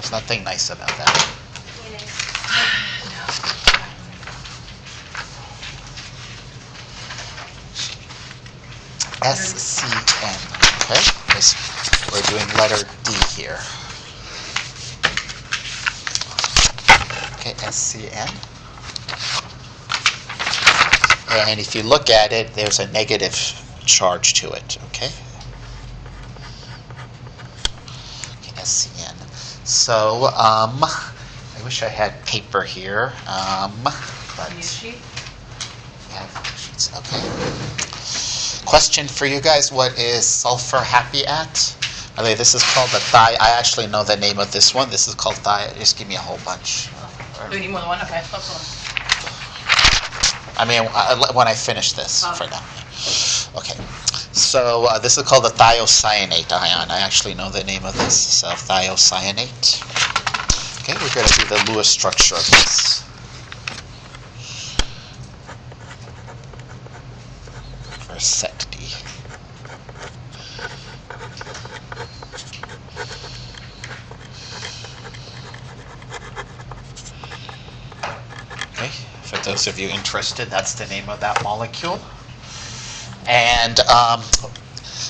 There's nothing nice about that. SCN. Okay, we're doing letter D here. Okay, SCN. And if you look at it, there's a negative charge to it. Okay. SCN. So, I wish I had paper here. But yeah, sheets. Okay. Question for you guys: what is sulfur happy at? Okay, this is called the I actually know the name of this one. This is called Just give me a whole bunch. Do you need more than one? Okay, that's one. I mean, when I finish this for now. Okay. So this is called the thiocyanate ion. I actually know the name of this. So thiocyanate. Okay, we're going to do the Lewis structure of this. For set D. Okay, for those of you interested, that's the name of that molecule. And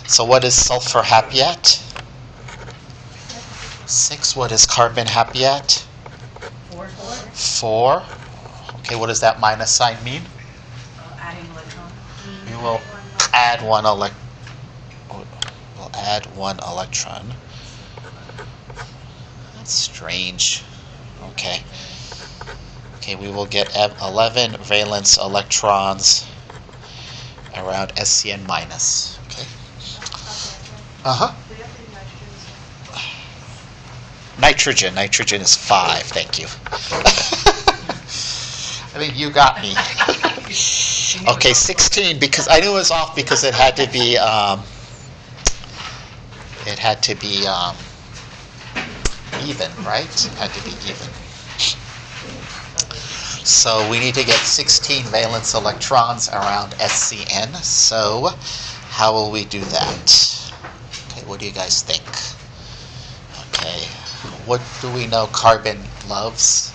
so what is sulfur happy at? 6. What is carbon happy at? 4. Okay, what does that minus sign mean? Adding electron. We will add one electron. That's strange. Okay. Okay, we will get 11 valence electrons around SCN minus. Okay. Nitrogen. Nitrogen is 5. Thank you. I mean, you got me. Okay, 16 because I knew it was off because it had to be. Even, right? It had to be even. So we need to get 16 valence electrons around SCN. So how will we do that? Okay, what do you guys think? Okay, what do we know carbon loves?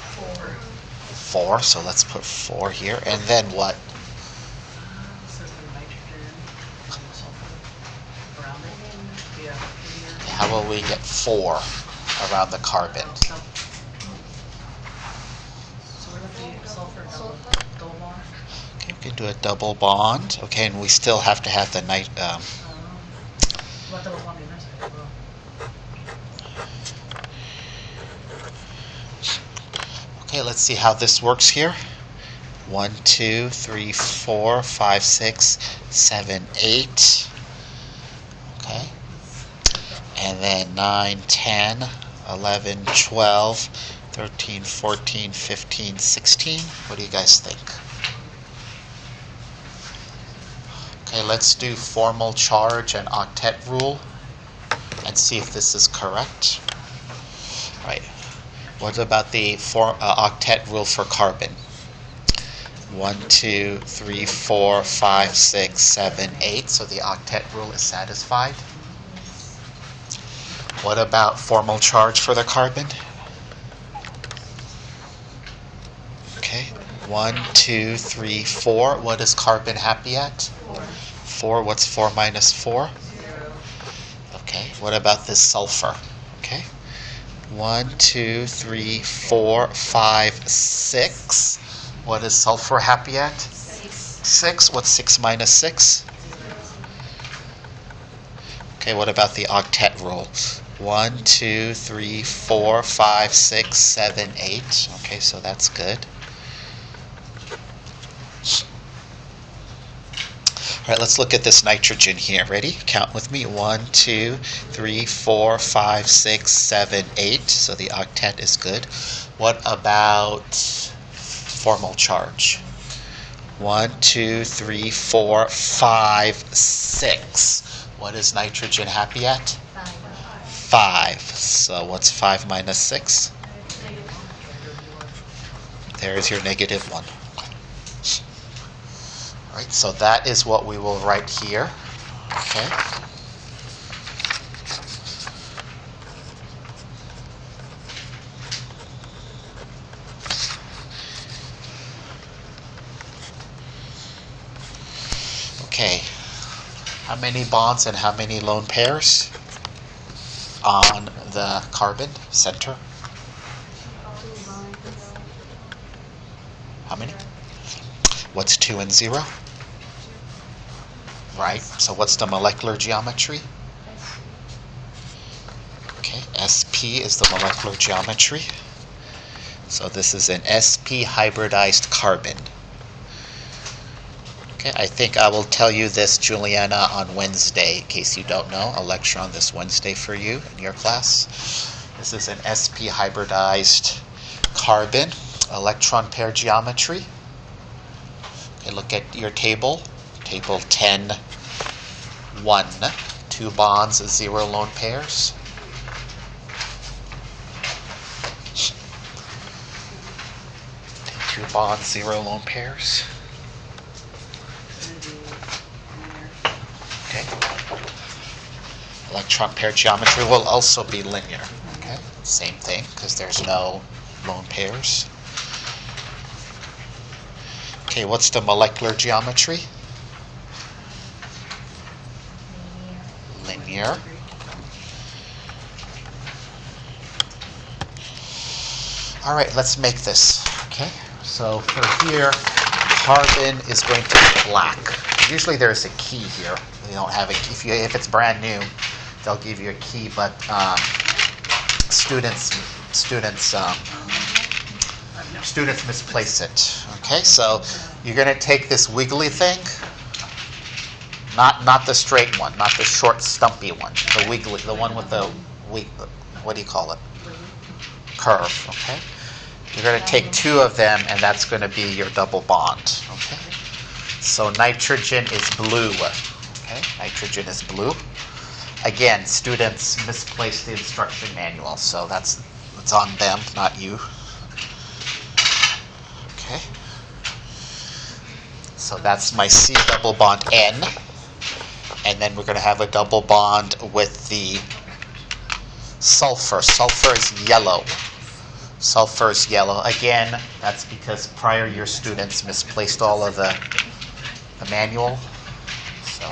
4. So let's put 4 here. And then what? How will we get 4 around the carbon? Okay, we can do a double bond. Okay, and we still have to have the Okay, let's see how this works here. 1, 2, 3, 4, 5, 6, 7, 8. Okay. And then 9, 10, 11, 12, 13, 14, 15, 16. What do you guys think? Okay, let's do formal charge and octet rule and see if this is correct. All right. What about the octet rule for carbon? 1, 2, 3, 4, 5, 6, 7, 8. So the octet rule is satisfied. What about formal charge for the carbon? Okay. 1, 2, 3, 4. What is carbon happy at? 4. What's 4 minus 4? Okay. What about this sulfur? Okay. 1, 2, 3, 4, 5, 6. What is sulfur happy at? 6. What's 6 minus 6? Okay, what about the octet rule? 1, 2, 3, 4, 5, 6, 7, 8. Okay, so that's good. All right, let's look at this nitrogen here. Ready? Count with me. 1, 2, 3, 4, 5, 6, 7, 8. So the octet is good. What about formal charge? 1, 2, 3, 4, 5, 6. What is nitrogen happy at? 5. So what's 5 minus 6? There's your negative 1. All right, so that is what we will write here. Okay. How many bonds and how many lone pairs on the carbon center? How many? What's 2 and 0? Right, so what's the molecular geometry? Okay, sp is the molecular geometry. So this is an sp hybridized carbon. Okay, I think I will tell you this, Juliana, on Wednesday, in case you don't know. I'll lecture on this Wednesday for you in your class. This is an sp hybridized carbon, electron pair geometry. Okay, look at your table. Table 10(1), 2 bonds, 0 lone pairs. Two bonds, 0 lone pairs. Okay. Electron pair geometry will also be linear. Okay. Same thing, because there's no lone pairs. Okay, what's the molecular geometry? Linear. All right, let's make this. Okay, so for here, carbon is going to be black. Usually there's a key here. They don't have a key. If it's brand new, they'll give you a key, but students misplace it. Okay, so you're going to take this wiggly thing, not the straight one, not the short stumpy one, the wiggly, the one with the what do you call it? Curve. Okay. You're going to take 2 of them, and that's going to be your double bond. Okay. So nitrogen is blue. Okay. Nitrogen is blue. Again, students misplaced the instruction manual, so it's on them, not you. Okay. So that's my C double bond N, and then we're going to have a double bond with the sulfur. Sulfur is yellow. Sulfur is yellow. Again, that's because prior year students misplaced all of the manual. So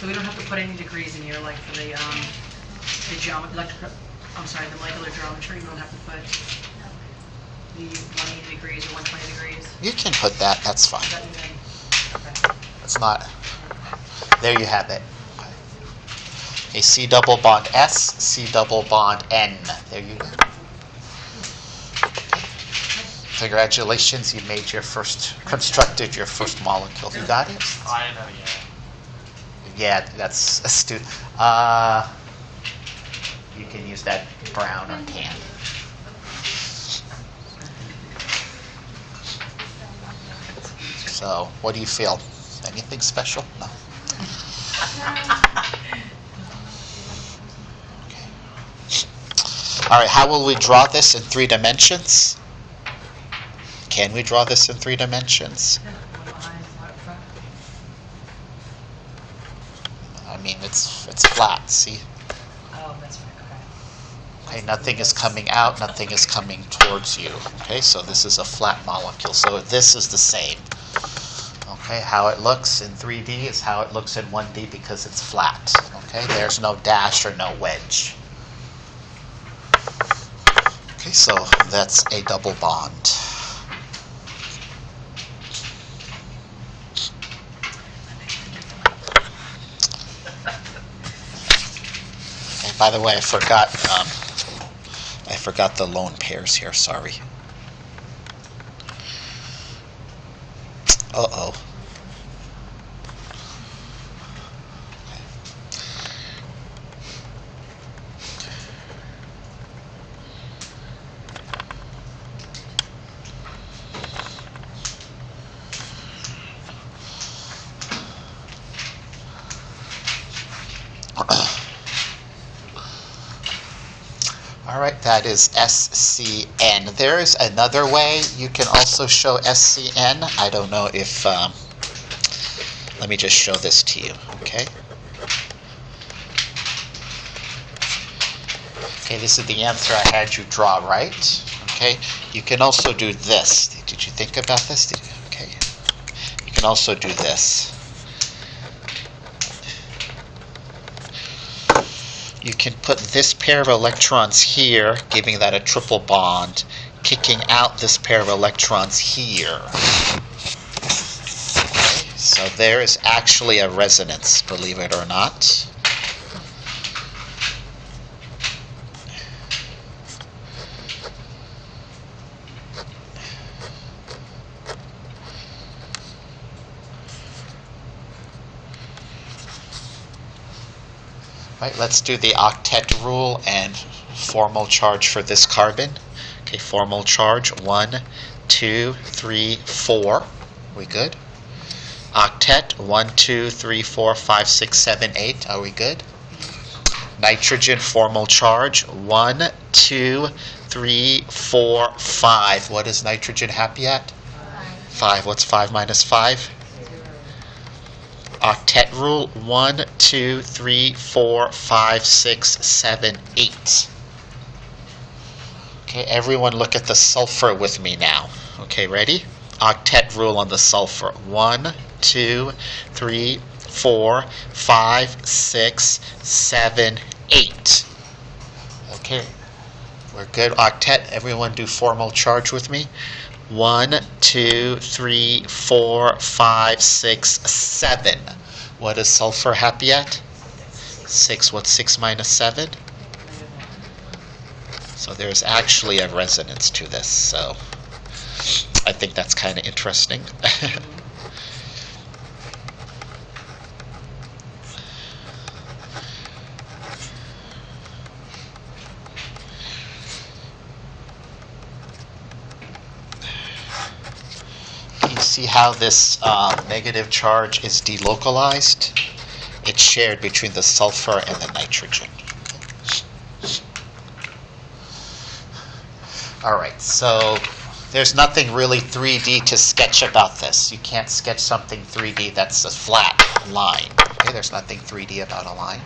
we don't have to put any degrees in here, like for the molecular geometry. We don't have to put the 180 degrees or 120 degrees. You can put that. That's fine. Okay. It's not. There you have it. A C double bond S, C double bond N. There you go. Congratulations, you made your constructed your first molecule. You got it? I know, yeah. Yeah, that's astute. You can use that brown or tan. So, what do you feel? Anything special? No. All right, how will we draw this in 3 dimensions? Can we draw this in 3 dimensions? I mean, it's flat, see? Oh, that's right, okay. Okay, nothing is coming out, nothing is coming towards you. Okay, so this is a flat molecule. So this is the same. Okay, how it looks in 3D is how it looks in 1D because it's flat. Okay, there's no dash or no wedge. Okay, so that's a double bond. Okay, by the way, I forgot the lone pairs here, sorry. Uh-oh. All right, that is SCN. There is another way you can also show SCN. I don't know if, let me just show this to you, okay? Okay, this is the answer I had you draw, right? Okay, you can also do this. Did you think about this? Okay, you can also do this. You can put this pair of electrons here, giving that a triple bond, kicking out this pair of electrons here. Okay, so there is actually a resonance, believe it or not. Right, let's do the octet rule and formal charge for this carbon. Okay, formal charge 1, 2, 3, 4. We good? Octet 1, 2, 3, 4, 5, 6, 7, 8. Are we good? Nitrogen formal charge 1, 2, 3, 4, 5. What is nitrogen happy at? 5. What's 5 minus 5? Octet rule 1, 2, 3, 4, 5, 6, 7, 8. Okay, everyone look at the sulfur with me now. Okay, ready? Octet rule on the sulfur. 1, 2, 3, 4, 5, 6, 7, 8. Okay, we're good. Octet, everyone do formal charge with me. 1, 2, 3, 4, 5, 6, 7. What is sulfur happy at? 6. What's 6 minus 7? So there's actually a resonance to this. So I think that's kind of interesting. You see how this negative charge is delocalized? It's shared between the sulfur and the nitrogen. All right, so there's nothing really 3D to sketch about this. You can't sketch something 3D that's a flat line. Okay, there's nothing 3D about a line.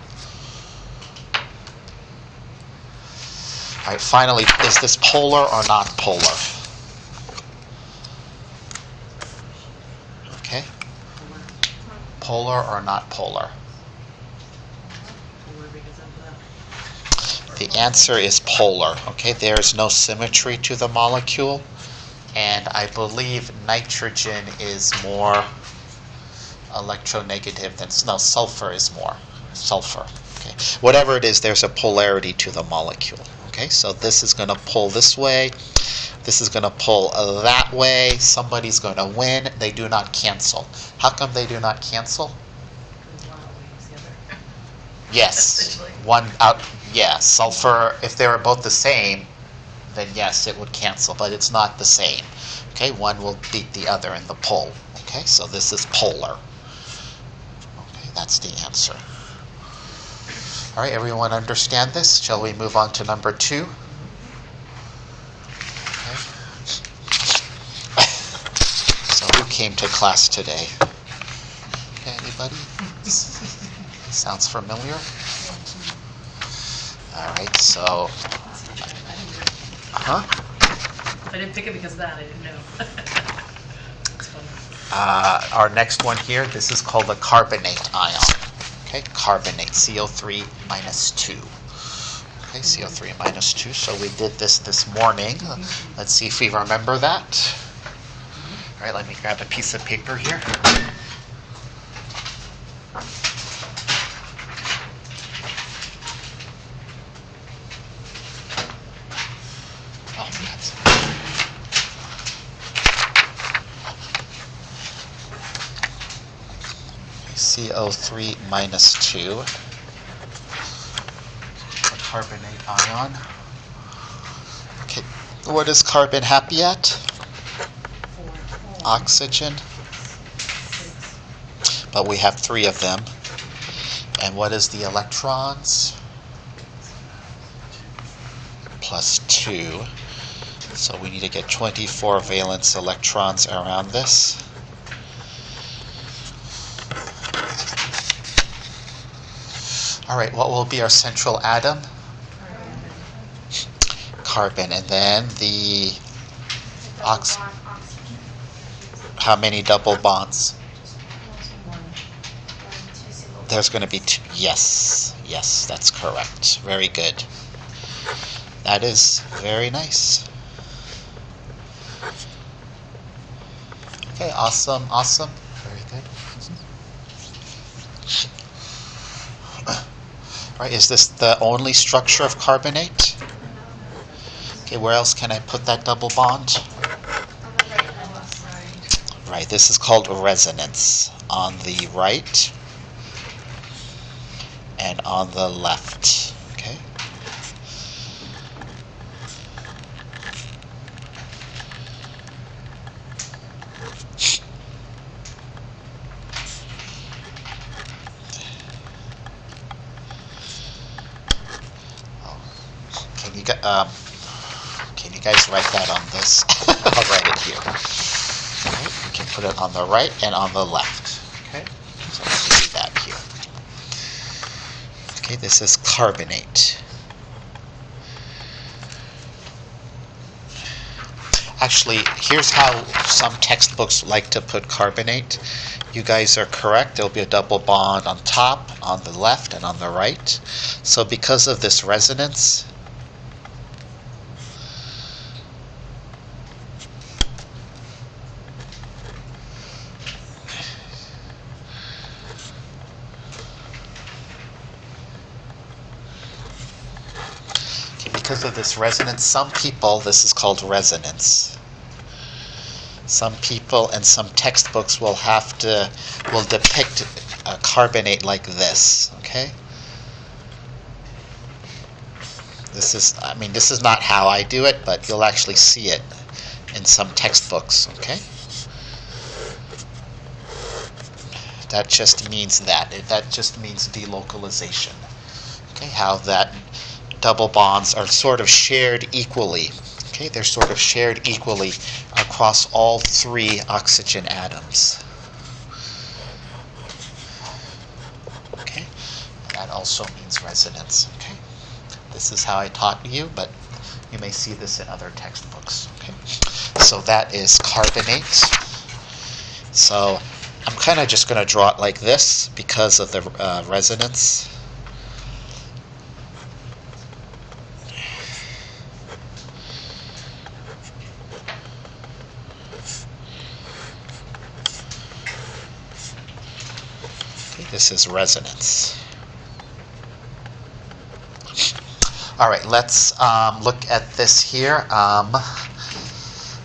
All right, finally, is this polar or not polar? Okay. Polar or not polar? The answer is polar. Okay, there is no symmetry to the molecule, and I believe nitrogen is more electronegative than sulfur is more sulfur. Okay, whatever it is, there's a polarity to the molecule. Okay, so this is going to pull this way. This is going to pull that way. Somebody's going to win. They do not cancel. How come they do not cancel? Yes, one out. Yeah, sulfur. If they were both the same, then yes, it would cancel. But it's not the same. Okay, one will beat the other in the pull. Okay, so this is polar. Okay, that's the answer. All right, everyone understand this? Shall we move on to number 2? So who came to class today? Okay, anybody? Sounds familiar? All right, so... Huh? I didn't pick it because of that. I didn't know. That's funny. Our next one here, this is called a carbonate ion. Okay, carbonate, CO3 minus 2. Okay, CO3 minus 2. So we did this morning. Let's see if we remember that. All right, let me grab a piece of paper here. Oh, that's... CO3 minus 2. A carbonate ion. Okay, what is carbon happy at? Oxygen. But we have 3 of them. And what is the electrons? Plus 2. So we need to get 24 valence electrons around this. All right, what will be our central atom? carbon, and then the ox. Double bond oxygen. How many double bonds? One. Two single bonds. There's going to be two. Yes, yes, that's correct. Very good. That is very nice. Okay, awesome, awesome. Very good. Right, is this the only structure of carbonate? Okay, where else can I put that double bond? On the right and left side. Right, this is called resonance. On the right and on the left. Okay. Can you guys write that on this? I'll write it here. Okay, you can put it on the right and on the left. Okay, so let me do that here. Okay, this is carbonate. Actually, here's how some textbooks like to put carbonate. You guys are correct. There'll be a double bond on top, on the left, and on the right. So because of this resonance, some people, this is called resonance. Some people and some textbooks will depict a carbonate like this, okay? This is not how I do it, but you'll actually see it in some textbooks, okay? That just means that. That just means delocalization. Okay, how that double bonds are sort of shared equally. Okay, they're sort of shared equally across all three oxygen atoms. Okay, that also means resonance. Okay, this is how I taught you, but you may see this in other textbooks. Okay, so that is carbonate. So I'm kind of just going to draw it like this because of the resonance. This is resonance. All right, let's look at this here.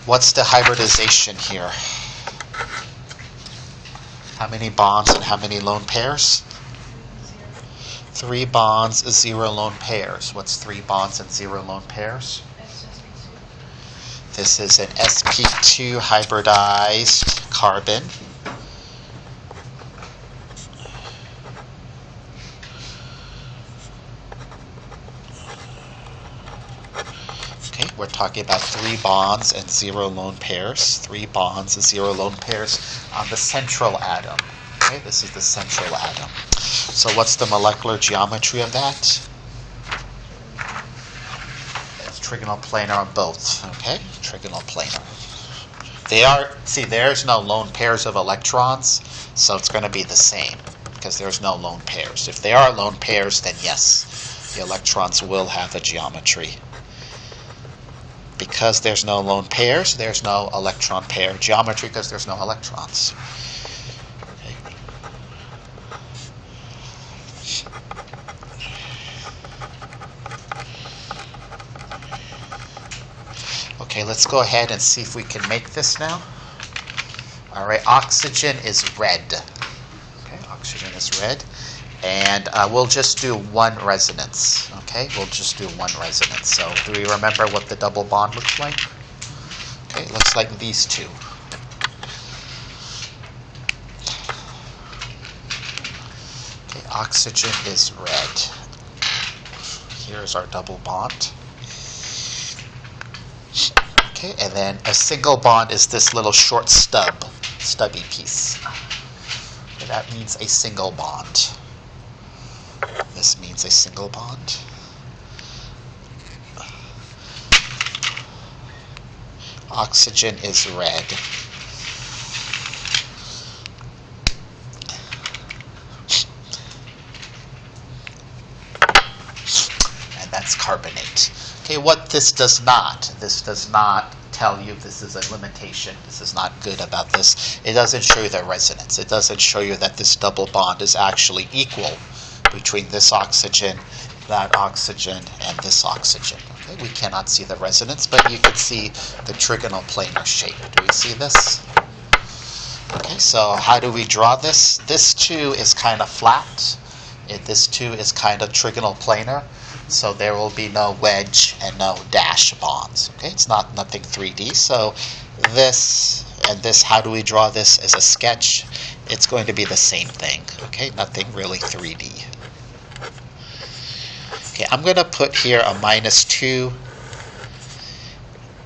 What's the hybridization here? How many bonds and how many lone pairs? 3 bonds, 0 lone pairs. What's 3 bonds and 0 lone pairs? This is an sp2 hybridized carbon. We're talking about 3 bonds and 0 lone pairs. 3 bonds and 0 lone pairs on the central atom. Okay, this is the central atom. So what's the molecular geometry of that? It's trigonal planar on both. Okay, trigonal planar. There's no lone pairs of electrons, so it's going to be the same because there's no lone pairs. If there are lone pairs, then yes, the electrons will have a geometry. Because there's no lone pairs, there's no electron pair geometry because there's no electrons. Okay, let's go ahead and see if we can make this now. All right, oxygen is red. Okay, oxygen is red. And we'll just do 1 resonance. Okay, we'll just do 1 resonance. So do we remember what the double bond looks like? Okay, it looks like these two. Okay, oxygen is red. Here's our double bond. Okay, and then a single bond is this little short stubby piece. Okay, that means a single bond. This means a single bond. Oxygen is red. And that's carbonate. Okay, what this does not tell you, this is a limitation, this is not good about this, it doesn't show you the resonance. It doesn't show you that this double bond is actually equal between this oxygen, that oxygen, and this oxygen. Okay, we cannot see the resonance, but you can see the trigonal planar shape. Do we see this? Okay, so how do we draw this? This too is kind of flat. This too is kind of trigonal planar. So there will be no wedge and no dash bonds. Okay, it's nothing 3D. So this and this, how do we draw this as a sketch? It's going to be the same thing. Okay, nothing really 3D. Okay, I'm going to put here a -2,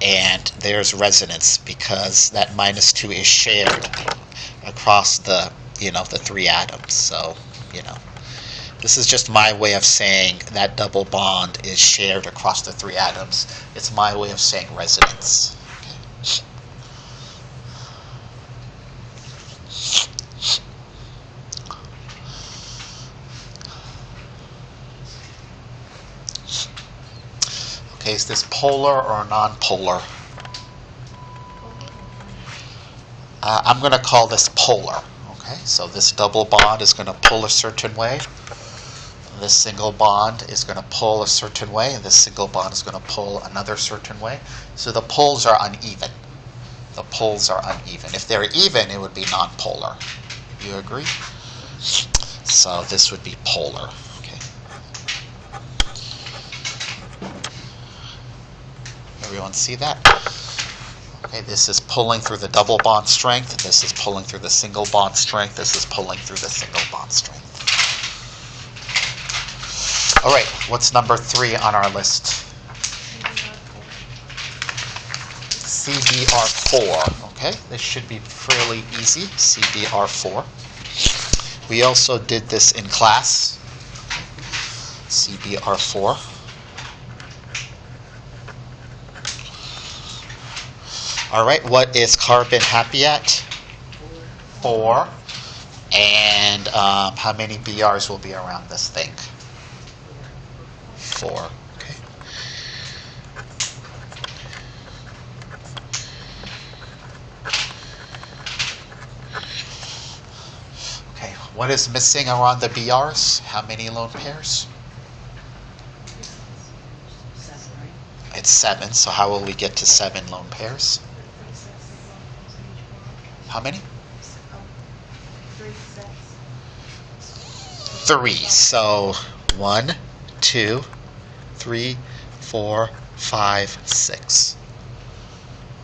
and there's resonance because that -2 is shared across the, the 3 atoms. So, this is just my way of saying that double bond is shared across the 3 atoms. It's my way of saying resonance. Okay, is this polar or non-polar? I'm going to call this polar. Okay, so this double bond is going to pull a certain way. This single bond is going to pull a certain way, and this single bond is going to pull another certain way. So the poles are uneven. The poles are uneven. If they're even, it would be non-polar. You agree? So this would be polar. Okay. Everyone see that? Okay, this is pulling through the double bond strength. This is pulling through the single bond strength. This is pulling through the single bond strength. All right, what's number 3 on our list? CBr4. Okay, this should be fairly easy. CBr4. We also did this in class. CBr4. All right, what is carbon happy at? 4. And how many BRs will be around this thing? 4. Okay. Okay, what is missing around the BRs? How many lone pairs? 7, right? It's 7, so how will we get to 7 lone pairs? How many? 3. So 1, 2, 3, 4, 5, 6.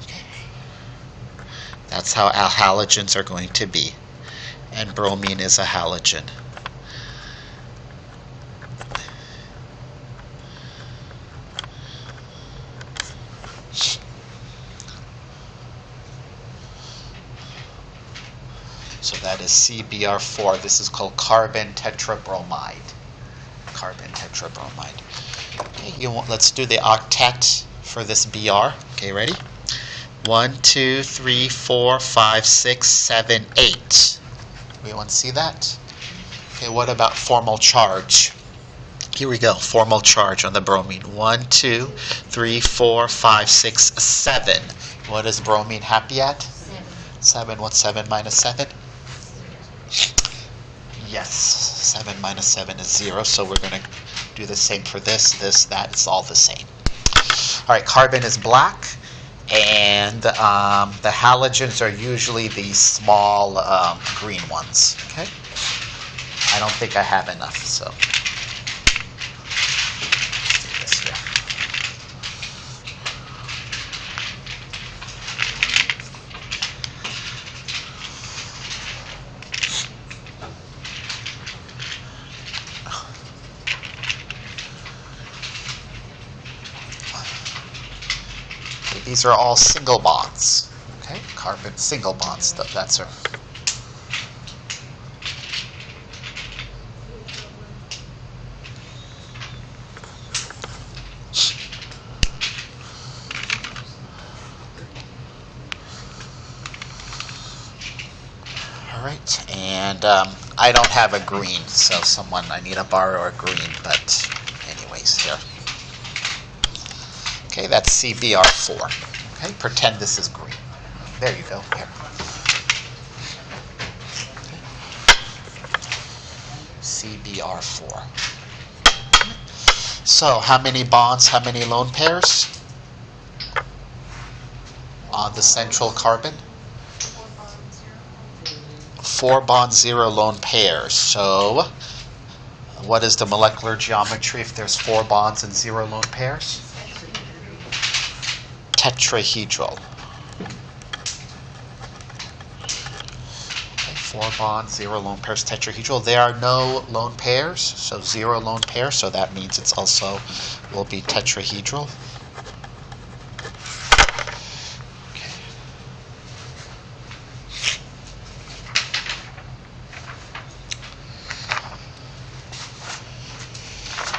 Okay. That's how halogens are going to be. And bromine is a halogen. So that is CBr4. This is called carbon tetrabromide. Carbon tetrabromide. Okay, let's do the octet for this Br. Okay, ready? 1, 2, 3, 4, 5, 6, 7, 8. We want to see that? Okay, what about formal charge? Here we go, formal charge on the bromine. 1, 2, 3, 4, 5, 6, 7. What is bromine happy at? 7. What's 7 minus 7? Yes, 7 minus 7 is 0, so we're going to do the same for this, that. It's all the same. All right, carbon is black, and the halogens are usually these small green ones. Okay, I don't think I have enough, so let's do this here. These are all single bonds. Okay, carbon single bonds. That's a. And I don't have a green, so I need to borrow a green, but anyways, here. Okay, that's CBR4. Okay, pretend this is green. There you go, here. CBR4. So, how many bonds, how many lone pairs on the central carbon? 4 bonds, 0 lone pairs. So, what is the molecular geometry if there's 4 bonds and 0 lone pairs? Tetrahedral. Okay, 4 bonds, 0 lone pairs, tetrahedral. There are no lone pairs, so 0 lone pairs, so that means it's also will be tetrahedral.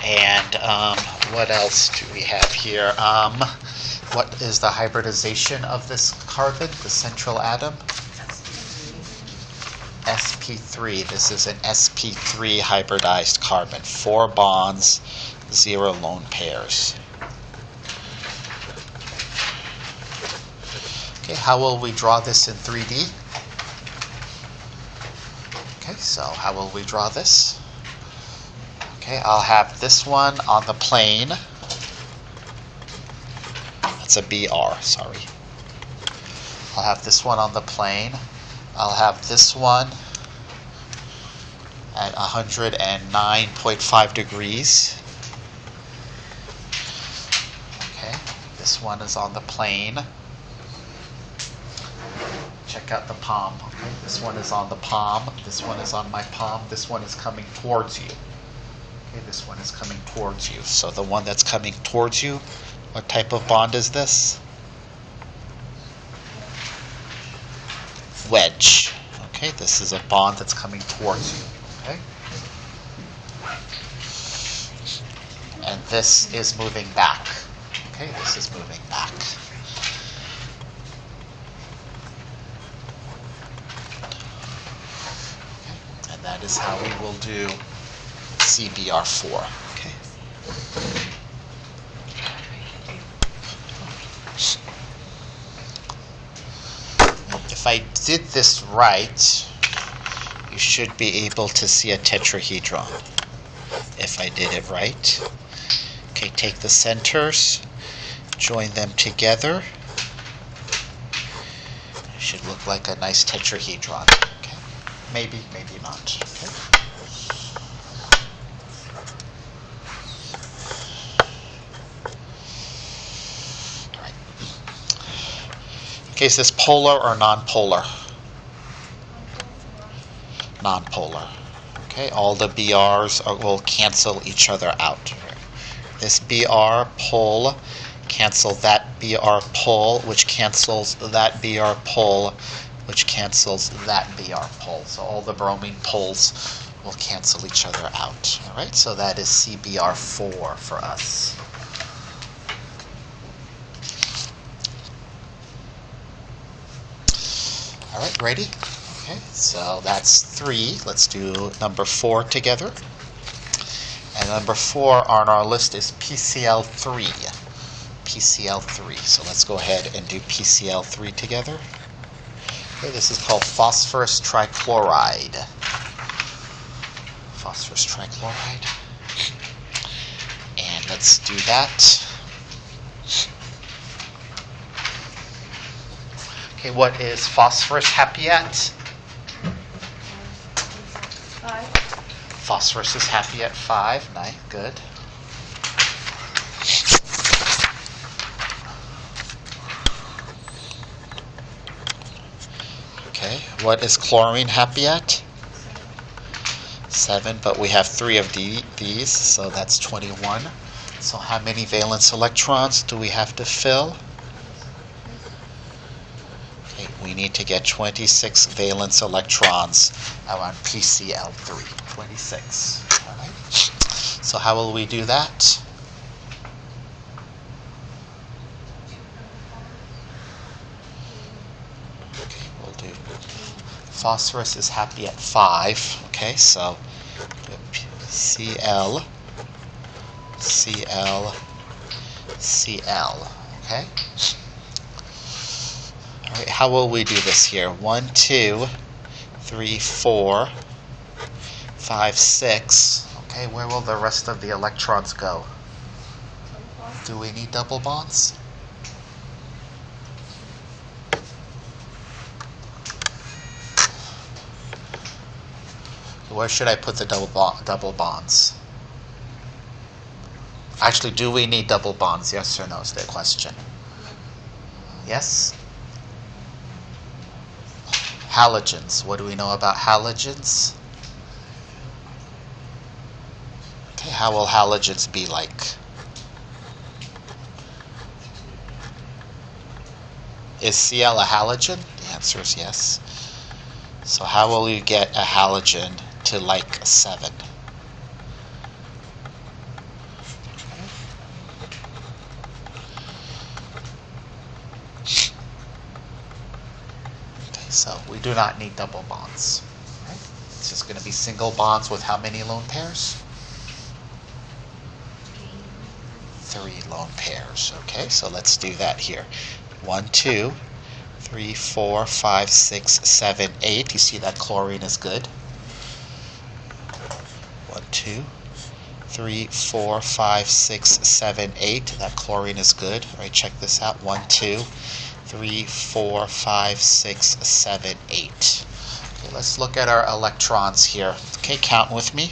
And what else do we have here? What is the hybridization of this carbon, the central atom? sp3. This is an sp3 hybridized carbon. 4 bonds, 0 lone pairs. Okay, how will we draw this in 3D? Okay, so how will we draw this? Okay, I'll have this one on the plane. That's a BR, sorry. I'll have this one on the plane. I'll have this one at 109.5 degrees. Okay, this one is on the plane. Check out the palm. Okay, this one is on the palm. This one is on my palm. This one is coming towards you. Okay, this one is coming towards you. So the one that's coming towards you, what type of bond is this? Wedge. Okay, this is a bond that's coming towards you. Okay? And this is moving back. Okay, this is moving back. Okay, and that is how we will do CBR4. Okay. If I did this right, you should be able to see a tetrahedron. If I did it right. Okay, take the centers, join them together. It should look like a nice tetrahedron. Okay. Maybe, maybe not. Okay. Okay, is this polar or non-polar? Non-polar. Okay, all the BRs will cancel each other out. This BR pole cancel that BR pole, which cancels that BR pole, which cancels that BR pole. So all the bromine poles will cancel each other out. All right, so that is CBR4 for us. All right, ready? Okay, so that's 3. Let's do number 4 together. And number 4 on our list is PCl3. PCl3. So let's go ahead and do PCl3 together. Okay, this is called phosphorus trichloride. Phosphorus trichloride. And let's do that. Okay, what is phosphorus happy at? 5. Phosphorus is happy at 5. Nice, good. Okay, what is chlorine happy at? 7, but we have 3 of these, so that's 21. So how many valence electrons do we have to fill? Okay, we need to get 26 valence electrons around PCl3. 26. All right. So how will we do that? Okay, we'll do phosphorus is happy at 5. Okay, so Cl, Cl, Cl. Okay. All right, how will we do this here? 1, 2, 3, 4, 5, 6. Okay, where will the rest of the electrons go? Do we need double bonds? Where should I put the double bonds? Actually, do we need double bonds? Yes or no is the question. Yes? Halogens. What do we know about halogens? Okay, how will halogens be like? Is Cl a halogen? The answer is yes. So how will you get a halogen to like 7? Okay, so we do not need double bonds. Right? It's just going to be single bonds with how many lone pairs? 3 lone pairs. Okay, so let's do that here. 1, 2, 3, 4, 5, 6, 7, 8. You see that chlorine is good. 1, 2, 3, 4, 5, 6, 7, 8. That chlorine is good. All right, check this out. 1, 2, 3, 4, 5, 6, 7, 8. Okay, let's look at our electrons here. Okay, count with me.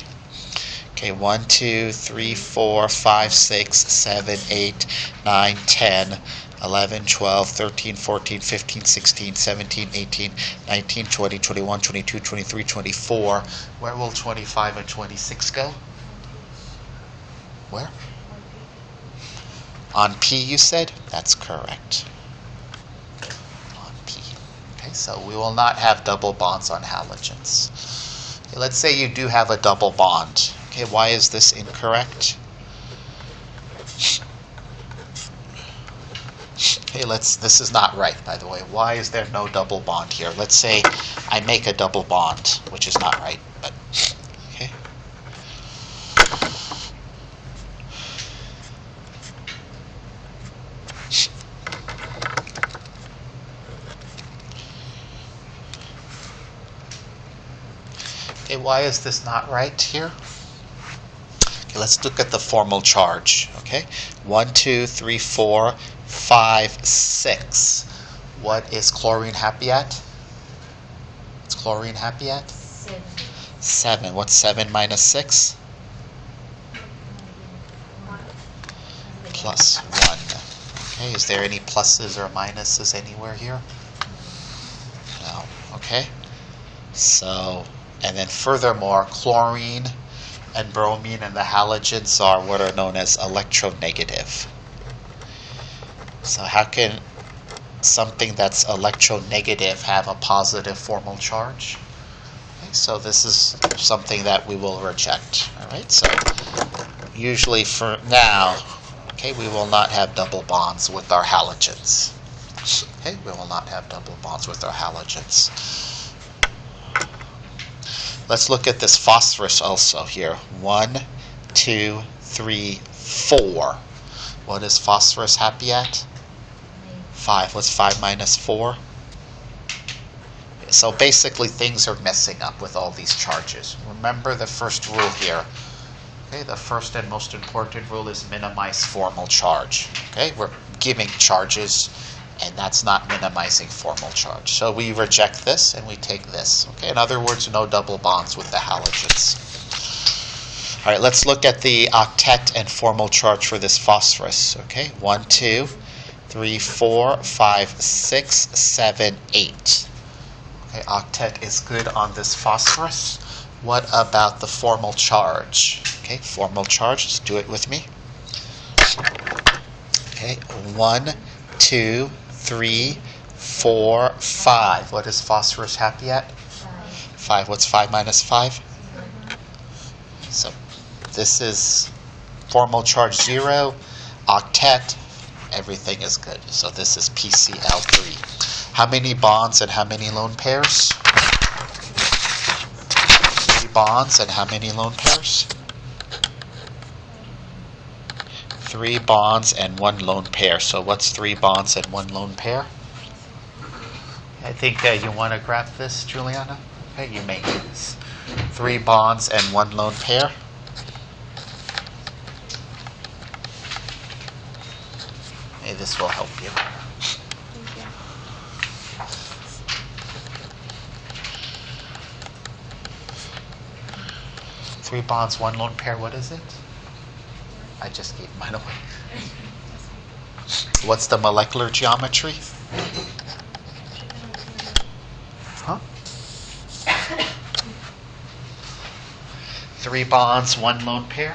Okay, 1, 2, 3, 4, 5, 6, 7, 8, 9, 10, 11, 12, 13, 14, 15, 16, 17, 18, 19, 20, 21, 22, 23, 24. Where will 25 and 26 go? Where? On P, you said? That's correct. On P. Okay, so we will not have double bonds on halogens. Okay, let's say you do have a double bond. Okay, why is this incorrect? Okay, this is not right, by the way. Why is there no double bond here? Let's say I make a double bond, which is not right, but okay. Okay, why is this not right here? Okay, let's look at the formal charge. Okay, 1, 2, 3, 4, 5, 6. What is chlorine happy at? What's chlorine happy at? 7. 7. What's 7 minus 6? Plus 1. Okay, is there any pluses or minuses anywhere here? No. Okay. So, and then furthermore, chlorine and bromine and the halogens are what are known as electronegative. So how can something that's electronegative have a positive formal charge? Okay, so this is something that we will reject. All right, so usually for now, okay, we will not have double bonds with our halogens. Okay, we will not have double bonds with our halogens. Let's look at this phosphorus also here. 1, 2, 3, 4. What is phosphorus happy at? 5. What's 5 minus 4? So basically things are messing up with all these charges. Remember the first rule here. Okay, the first and most important rule is minimize formal charge. Okay, we're giving charges and that's not minimizing formal charge. So we reject this and we take this. Okay, in other words, no double bonds with the halogens. All right, let's look at the octet and formal charge for this phosphorus. Okay, 1, 2, 3, 4, 5, 6, 7, 8. Okay, octet is good on this phosphorus. What about the formal charge? Okay, formal charge, just do it with me. Okay, 1, 2, 3, 4, 5. What is phosphorus happy at? 5. What's 5 minus 5? So this is formal charge 0, octet, everything is good. So this is PCl3. How many bonds and how many lone pairs? bonds and how many lone pairs? 3 bonds and 1 lone pair. So what's 3 bonds and 1 lone pair? I think you want to grab this, Juliana? Okay, you may need this. 3 bonds and 1 lone pair. Hey, this will help you. Thank you. 3 bonds, 1 lone pair, what is it? I just gave mine away. What's the molecular geometry? Huh? 3 bonds, 1 lone pair.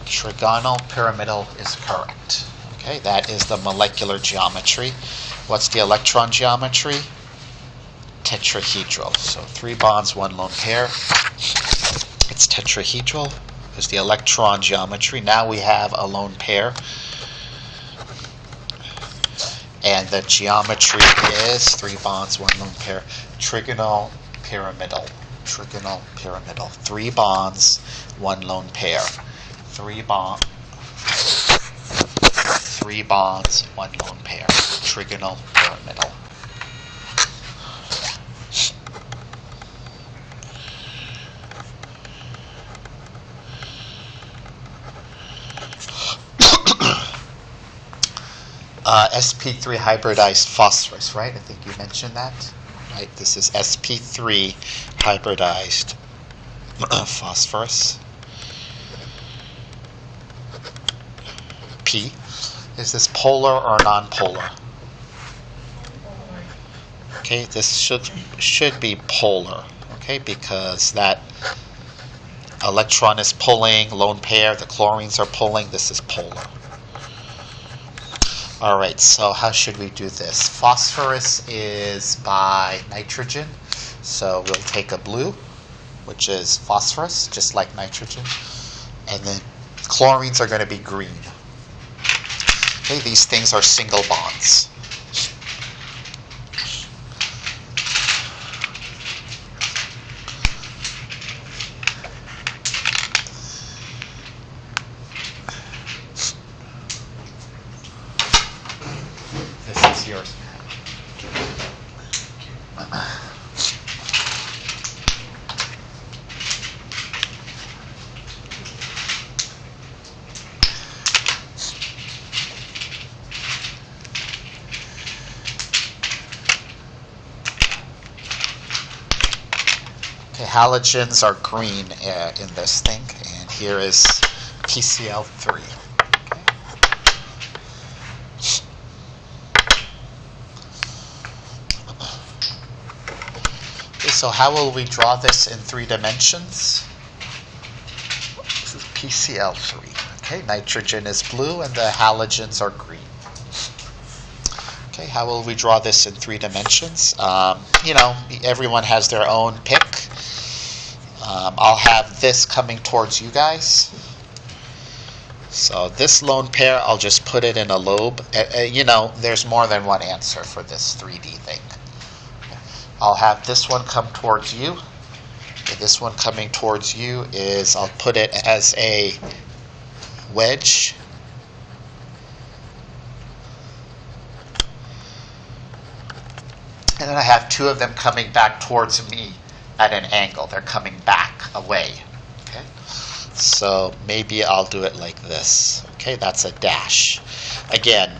Trigonal pyramidal is correct. Okay, that is the molecular geometry. What's the electron geometry? Tetrahedral. So 3 bonds, 1 lone pair. It's tetrahedral. Is the electron geometry. Now we have a lone pair. And the geometry is 3 bonds, 1 lone pair. Trigonal pyramidal. Trigonal pyramidal. 3 bonds, 1 lone pair. 3 bonds, 1 lone pair. Trigonal pyramidal. sp3 hybridized phosphorus, right? I think you mentioned that, right? This is sp3 hybridized phosphorus. P. Is this polar or non-polar? Okay, this should be polar, okay, because that electron is pulling, lone pair, the chlorines are pulling, this is polar. All right, so how should we do this? Phosphorus is by nitrogen, so we'll take a blue, which is phosphorus, just like nitrogen, and then chlorines are going to be green. Okay, these things are single bonds. This is yours. Okay, halogens are green in this thing, and here is PCl3. Okay, so how will we draw this in 3 dimensions? This is PCl3. Okay, nitrogen is blue and the halogens are green. Okay, how will we draw this in 3 dimensions? You know, everyone has their own pick. I'll have this coming towards you guys. So this lone pair, I'll just put it in a lobe. You know, there's more than one answer for this 3D thing. I'll have this one come towards you. Okay, this one coming towards you is, I'll put it as a wedge. And then I have 2 of them coming back towards me at an angle. They're coming back away. Okay? So maybe I'll do it like this. Okay, that's a dash. Again,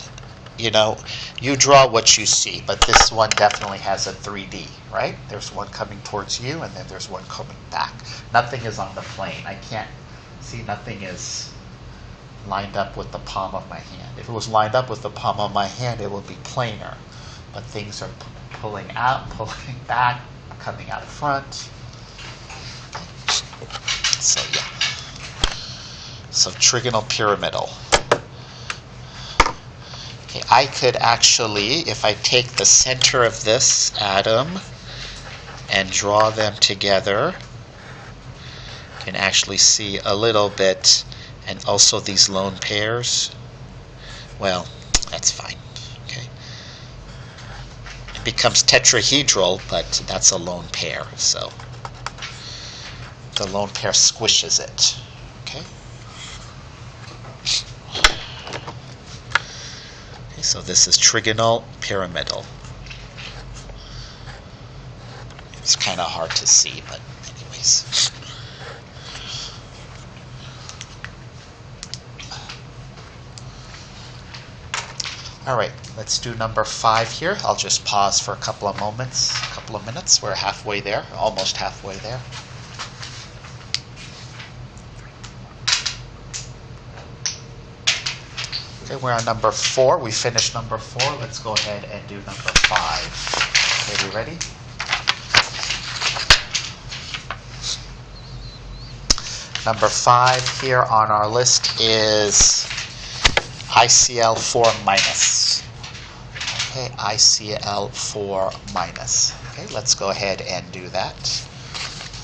you know, you draw what you see, but this one definitely has a 3D, right? There's one coming towards you, and then there's one coming back. Nothing is on the plane. I can't see, nothing is lined up with the palm of my hand. If it was lined up with the palm of my hand, it would be planar. But things are pulling out, pulling back, coming out front. So yeah. So trigonal pyramidal. Okay, I could actually, if I take the center of this atom and draw them together, can actually see a little bit, and also these lone pairs. Well, that's fine. Okay. It becomes tetrahedral, but that's a lone pair, so the lone pair squishes it. Okay. Okay, so this is trigonal pyramidal. It's kind of hard to see, but anyways. All right, let's do number 5 here. I'll just pause for a couple of minutes. We're halfway there, almost halfway there. Okay, we're on number 4. We finished number 4. Let's go ahead and do number 5. Okay, we ready? Number 5 here on our list is ICL4 minus. Okay, ICL4 minus. Okay, let's go ahead and do that.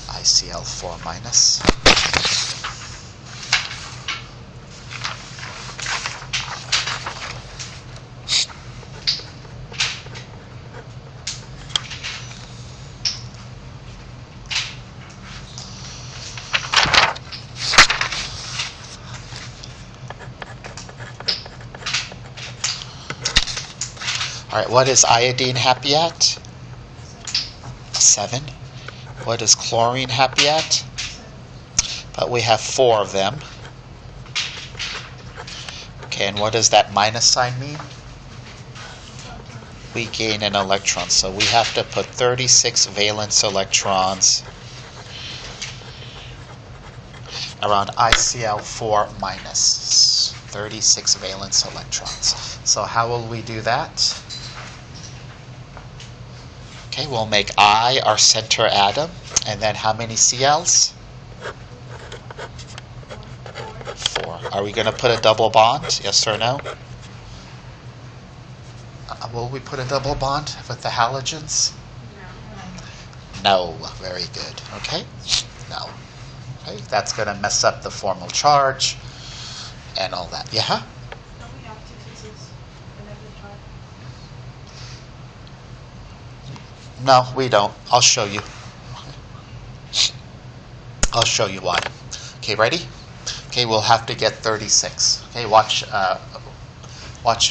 ICL4 minus. All right, what is iodine happy at? 7. What is chlorine happy at? But we have 4 of them. Okay, and what does that minus sign mean? We gain an electron, so we have to put 36 valence electrons around ICL4 minus. 36 valence electrons. So how will we do that? Okay, we'll make I our center atom, and then how many Cl's? 4. Are we going to put a double bond? Yes or no? Will we put a double bond with the halogens? No. Very good. Okay? No. Okay, that's going to mess up the formal charge and all that. Yeah? No, we don't. I'll show you. I'll show you why. Okay, ready? Okay, we'll have to get 36. Okay, watch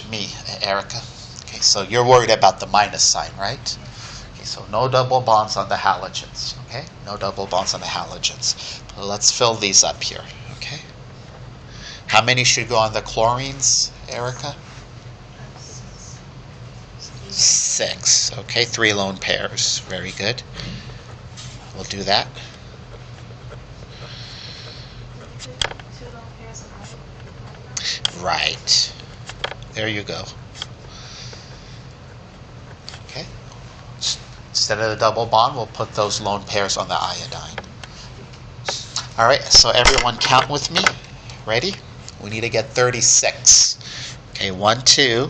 me, Erica. Okay, so you're worried about the minus sign, right? Okay, so no double bonds on the halogens. Okay, no double bonds on the halogens. So let's fill these up here. Okay. How many should go on the chlorines, Erica? 6. Okay, 3 lone pairs. Very good. We'll do that. Right. There you go. Okay. Instead of the double bond, we'll put those lone pairs on the iodine. All right, so everyone count with me. Ready? We need to get 36. Okay, 1, 2,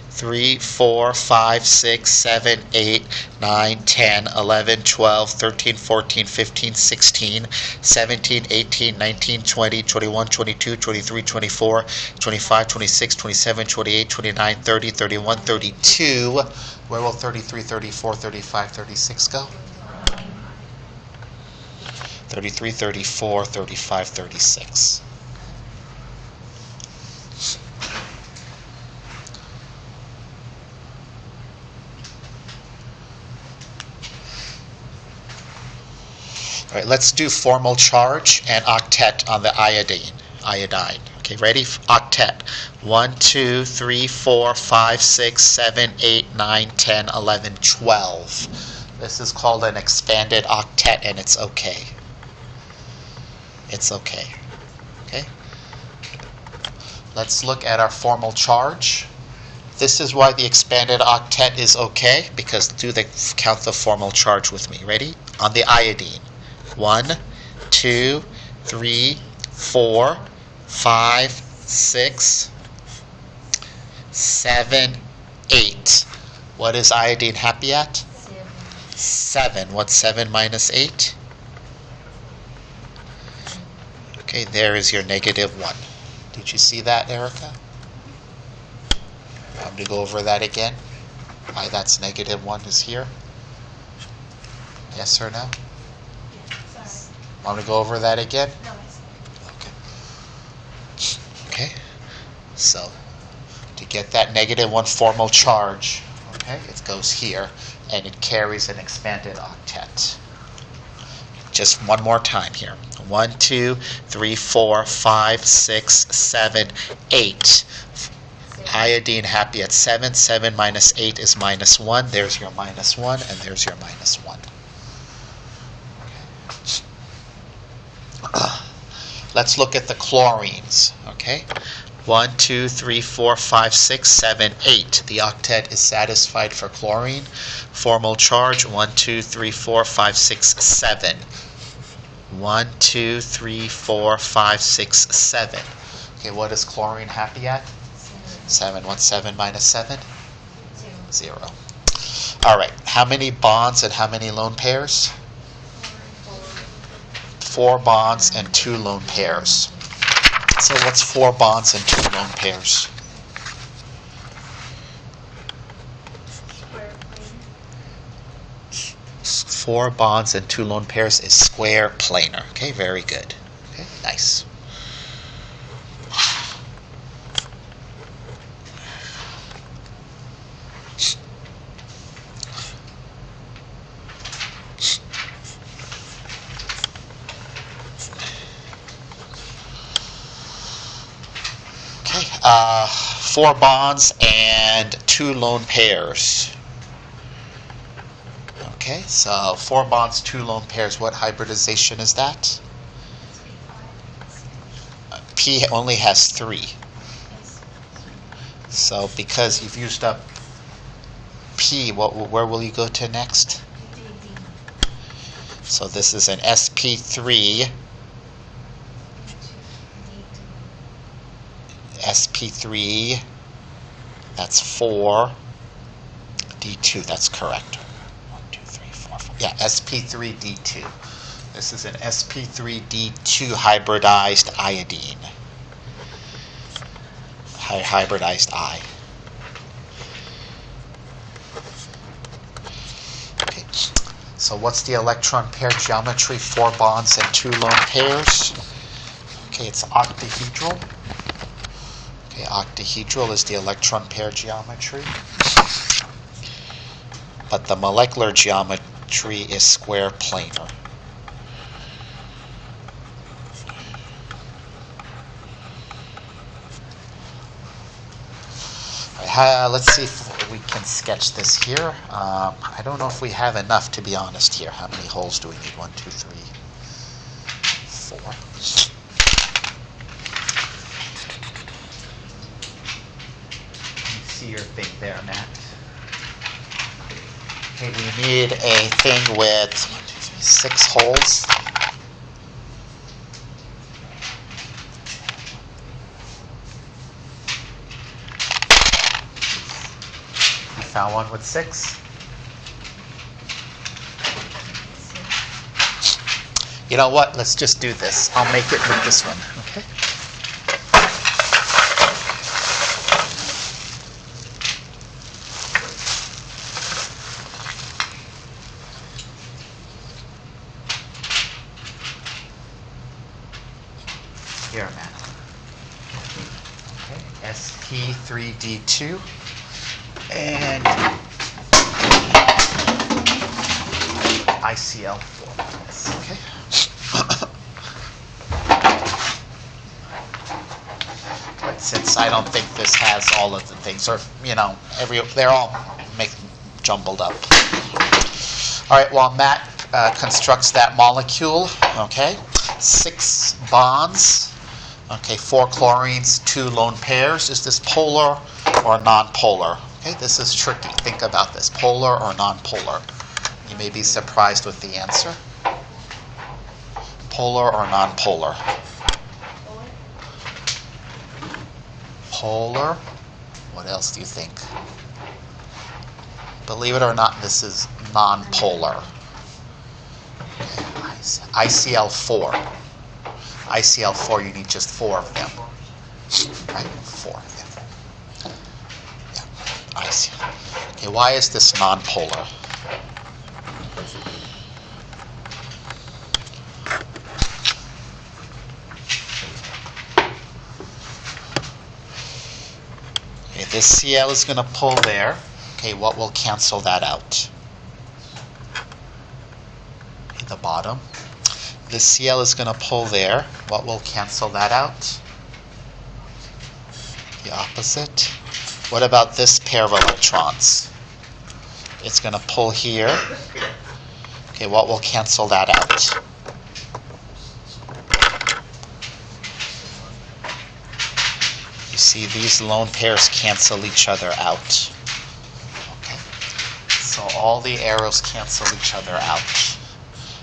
3, 4, 5, 6, 7, 8, 9, 10, 11, 12, 13, 14, 15, 16, 17, 18, 19, 20, 21, 22, 23, 24, 25, 26, 27, 28, 29, 30, 31, 32. Where will 33, 34, 35, 36 go? 33, 34, 35, 36. All right, let's do formal charge and octet on the iodine. Okay, ready? Octet. 1, 2, 3, 4, 5, 6, 7, 8, 9, 10, 11, 12. This is called an expanded octet, and it's okay. It's okay. Okay? Let's look at our formal charge. This is why the expanded octet is okay, because count the formal charge with me. Ready? On the iodine. 1, 2, 3, 4, 5, 6, 7, 8. What is iodine happy at? 7. What's 7 minus 8? Okay, there is your -1. Did you see that, Erica? Want me to go over that again? Why that's -1 is here? Yes or no? Sorry. Want me to go over that again? No, it's Okay. Okay. So, to get that -1 formal charge, okay, it goes here, and it carries an expanded octet. Just one more time here. 1, 2, 3, 4, 5, 6, 7, 8. Iodine happy at 7. 7 minus 8 is -1. There's your -1, and there's your -1. Let's look at the chlorines, okay? 1, 2, 3, 4, 5, 6, 7, 8. The octet is satisfied for chlorine. Formal charge 1, 2, 3, 4, 5, 6, 7. 1, 2, 3, 4, 5, 6, 7. Okay, what is chlorine happy at? 7. What's 7 minus 7? 0. All right, how many bonds and how many lone pairs? 4 bonds and 2 lone pairs. So what's 4 bonds and 2 lone pairs? square plane. 4 bonds and 2 lone pairs is square planar. Okay, very good. Okay, nice. Okay, 4 bonds and 2 lone pairs. Okay, so 4 bonds, 2 lone pairs. What hybridization is that? P only has 3. So because you've used up P, where will you go to next? So this is an sp3. sp3, that's 4. D2, that's correct. 1, 2, 3, 4, 5. Yeah, sp3d2. This is an sp3d2 hybridized iodine. Hybridized I. Okay. So what's the electron pair geometry? 4 bonds and 2 lone pairs. Okay, it's octahedral. Okay, octahedral is the electron pair geometry. But the molecular geometry is square planar. Let's see if we can sketch this here. I don't know if we have enough, to be honest, here. How many holes do we need? 1, 2, 3, 4. See your thing there, Matt. Okay, we need a thing with 6 holes. You found one with 6? You know what? Let's just do this. I'll make it with this one, okay? Here, Matt. Okay, sp3d2 and ICL4. Okay. But since I don't think this has all of the things, or they're all jumbled up. All right. While Matt constructs that molecule, okay, 6 bonds. Okay, 4 chlorines, 2 lone pairs. Is this polar or non-polar? Okay, this is tricky. Think about this. Polar or non-polar? You may be surprised with the answer. Polar or non-polar? Polar. What else do you think? Believe it or not, this is non-polar. Okay, ICL4. ICL4, you need just 4 of them. Right? 4, yeah. I see. Okay, why is this nonpolar? Okay, this Cl is going to pull there. Okay, what will cancel that out? Okay, the bottom. This Cl is going to pull there. What will cancel that out? The opposite. What about this pair of electrons? It's going to pull here. Okay, what will cancel that out? You see, these lone pairs cancel each other out. Okay, so all the arrows cancel each other out.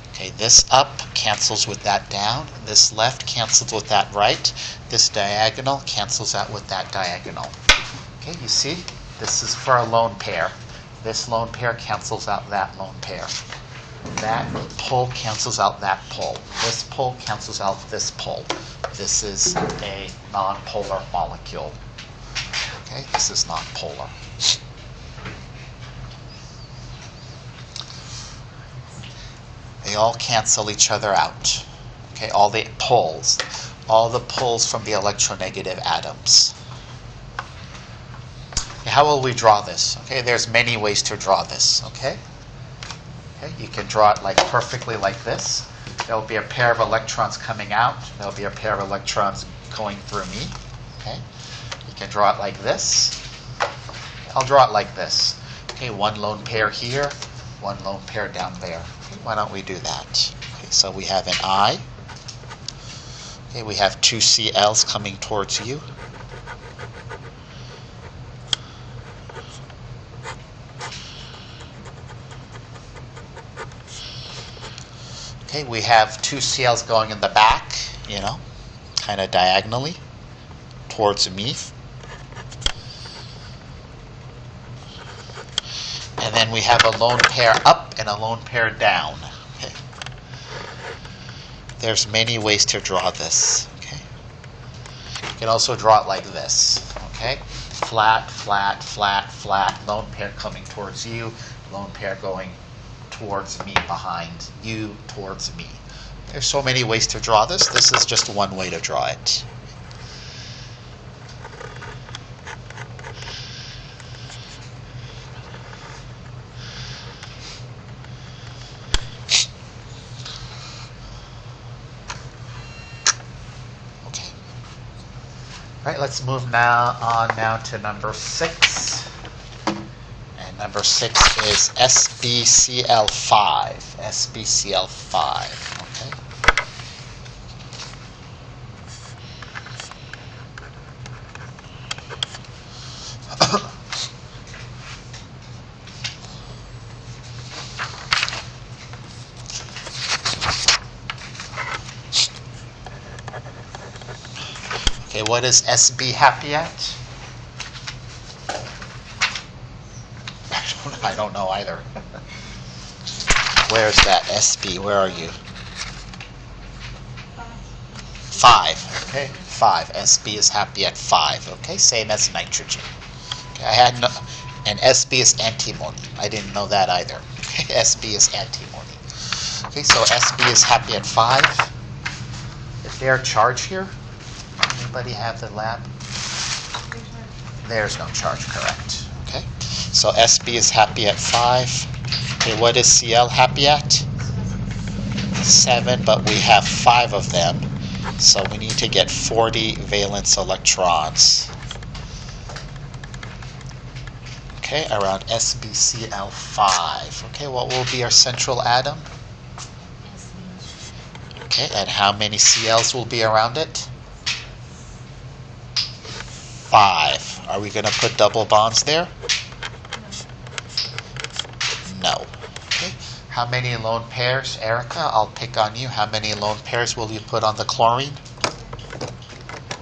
Okay, this up cancels with that down. This left cancels with that right. This diagonal cancels out with that diagonal. Okay, you see? This is for a lone pair. This lone pair cancels out that lone pair. That pull cancels out that pull. This pull cancels out this pull. This is a nonpolar molecule. Okay, this is nonpolar. They all cancel each other out. Okay, all the pulls from the electronegative atoms. Okay, how will we draw this? Okay, there's many ways to draw this. Okay, you can draw it like perfectly like this. There will be a pair of electrons coming out. There will be a pair of electrons going through me. Okay, you can draw it like this. I'll draw it like this. Okay, one lone pair here, one lone pair down there. Okay, why don't we do that? Okay, so we have an I. Okay, we have two Cl's coming towards you. Okay, we have two Cl's going in the back, kind of diagonally towards me. And then we have a lone pair up and a lone pair down. Okay. There's many ways to draw this. Okay. You can also draw it like this. Okay. Flat, flat, flat, flat. Lone pair coming towards you. Lone pair going towards me, behind you, towards me. There's so many ways to draw this. This is just one way to draw it. Okay. All right, let's move now to number 6. Number 6 is SbCl5. SbCl5. Okay. Okay, what is Sb happy at? I don't know either. Where's that Sb? Where are you? 5. Okay, 5. Sb is happy at 5. Okay, same as nitrogen. Okay, I had no, and Sb is antimony. I didn't know that either. Okay, Sb is antimony. Okay, so Sb is happy at 5. Is there a charge here? Anybody have the lab? There's no charge, correct. Okay. So Sb is happy at 5. Okay, what is Cl happy at? 7, but we have 5 of them. So we need to get 40 valence electrons. Okay, around SbCl5. Okay, what will be our central atom? Okay, and how many Cl's will be around it? 5. Are we going to put double bonds there? No. Okay. How many lone pairs, Erica? I'll pick on you. How many lone pairs will you put on the chlorine?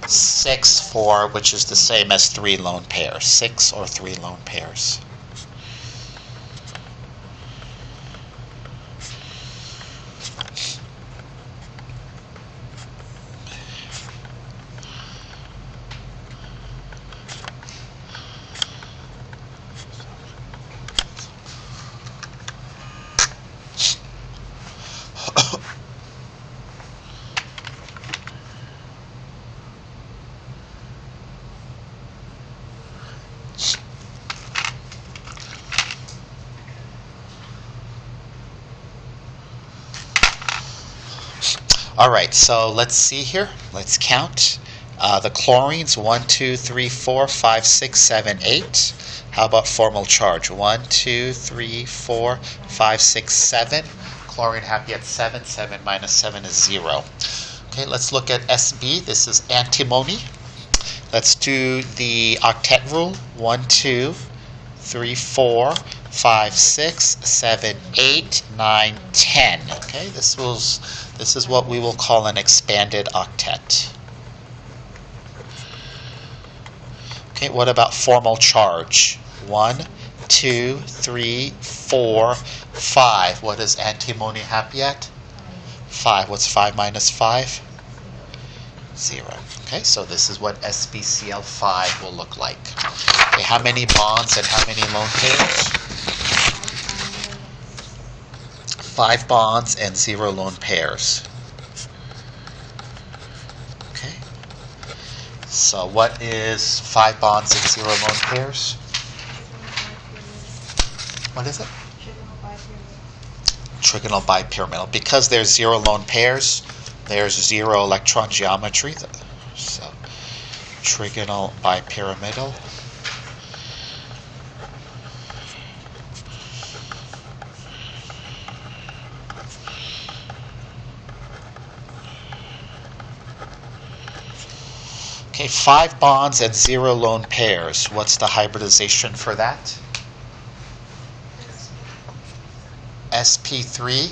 6, 4, which is the same as 3 lone pairs. 6 or 3 lone pairs. All right, so let's see here. Let's count. The chlorines, 1, 2, 3, 4, 5, 6, 7, 8. How about formal charge? 1, 2, 3, 4, 5, 6, 7. Chlorine happy at 7. 7 minus 7 is 0. Okay, let's look at SB. This is antimony. Let's do the octet rule. 1, 2, 3, 4, 5, 6, 7, 8, 9, 10. Okay, this is what we will call an expanded octet. Okay, what about formal charge? 1, 2, 3, 4, 5. What is antimony happy at? 5. What's 5 minus 5? 0. Okay, so this is what SbCl5 will look like. Okay, how many bonds and how many lone pairs? 5 bonds and 0 lone pairs. Okay. So what is 5 bonds and 0 lone pairs? What is it? Trigonal bipyramidal. Because there's 0 lone pairs, there's 0 electron geometry. So trigonal bipyramidal. Okay, 5 bonds and 0 lone pairs. What's the hybridization for that? sp3.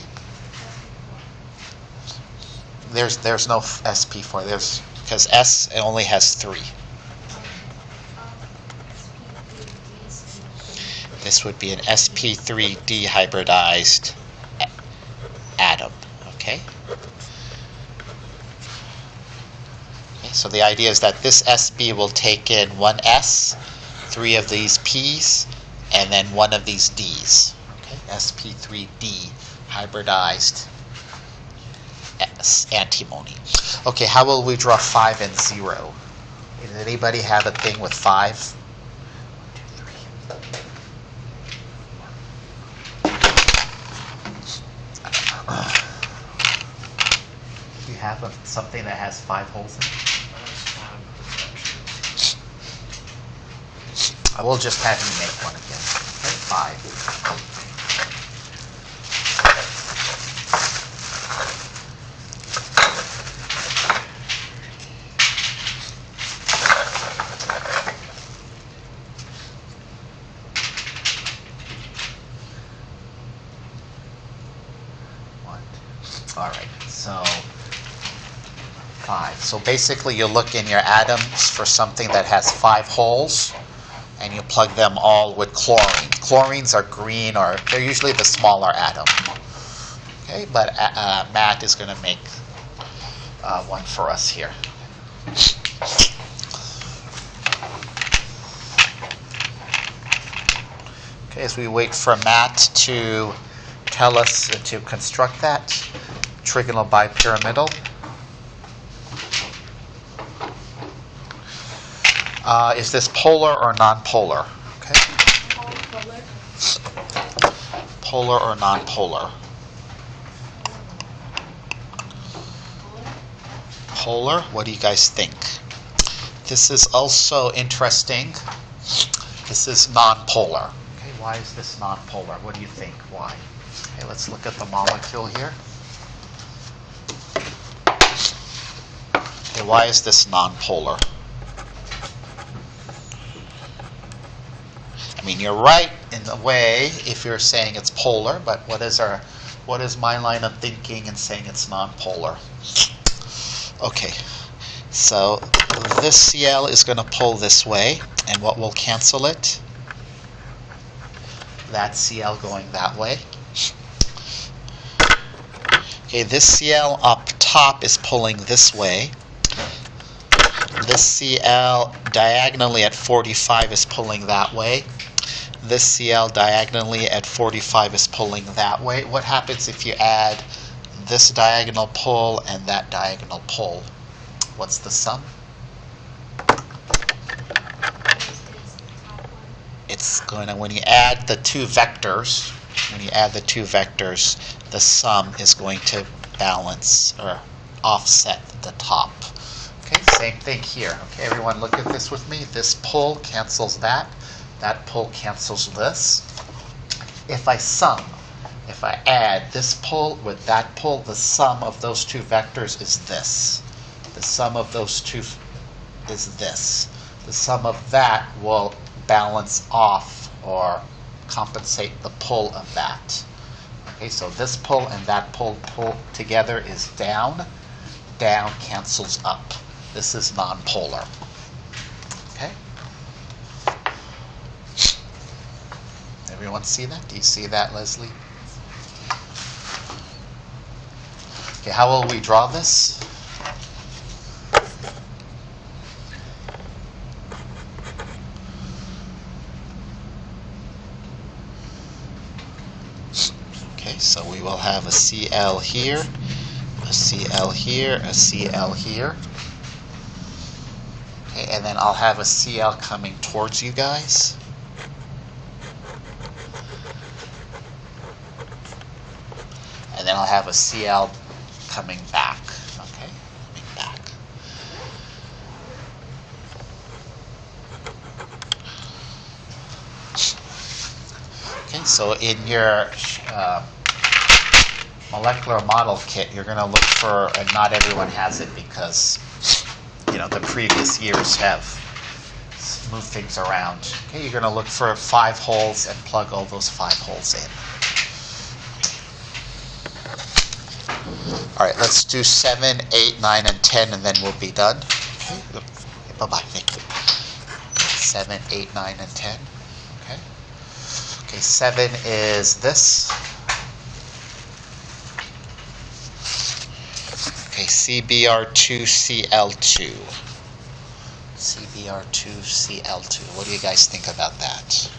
There's no sp4. There's because S only has 3. This would be an sp3 dehybridized atom. Okay. So the idea is that this Sb will take in one S, 3 of these Ps, and then 1 of these Ds. Okay, sp3d hybridized antimony. Okay, how will we draw 5 and 0? Does anybody have a thing with 5? 1, 2, 3. Do you have something that has 5 holes in it? I will just have you make one again. Okay, 5. All right, so 5. So basically you look in your atoms for something that has 5 holes, and you plug them all with chlorine. Chlorines are green, or they're usually the smaller atom. Okay, but Matt is going to make one for us here. Okay, as we wait for Matt to tell us to construct that trigonal bipyramidal. Is this polar or nonpolar? Okay. Polar or nonpolar? Polar. What do you guys think? This is also interesting. This is nonpolar. Okay, why is this nonpolar? What do you think? Why? Okay, let's look at the molecule here. Okay, why is this nonpolar? I mean, you're right in a way if you're saying it's polar, but what is my line of thinking in saying it's nonpolar? Okay, so this Cl is going to pull this way, and what will cancel it? That Cl going that way. Okay, this Cl up top is pulling this way. This Cl diagonally at 45 is pulling that way. This Cl diagonally at 45 is pulling that way. What happens if you add this diagonal pull and that diagonal pull? What's the sum? It's going to, when you add the two vectors, the sum is going to balance or offset the top. Okay, same thing here. Okay, everyone look at this with me. This pull cancels that. That pull cancels this. If I sum, if I add this pull with that pull, the sum of those two vectors is this. The sum of those two is this. The sum of that will balance off or compensate the pull of that. Okay, so this pull and that pull together is down. Down cancels up. This is nonpolar. Okay? Everyone see that? Do you see that, Leslie? Okay, how will we draw this? Okay, so we will have a CL here, a CL here, a CL here. Okay, and then I'll have a CL coming towards you guys. And then I'll have a CL coming back. Okay, coming back. Okay, so in your molecular model kit, you're going to look for, and not everyone has it because, you know, the previous years have moved things around. Okay, you're going to look for 5 holes and plug all those 5 holes in. All right, let's do 7, 8, 9, and 10, and then we'll be done. Okay, bye-bye. Thank you. 7, 8, 9, and 10. Okay. Okay, 7 is this. Okay, CBr2CL2. CBr2CL2. What do you guys think about that?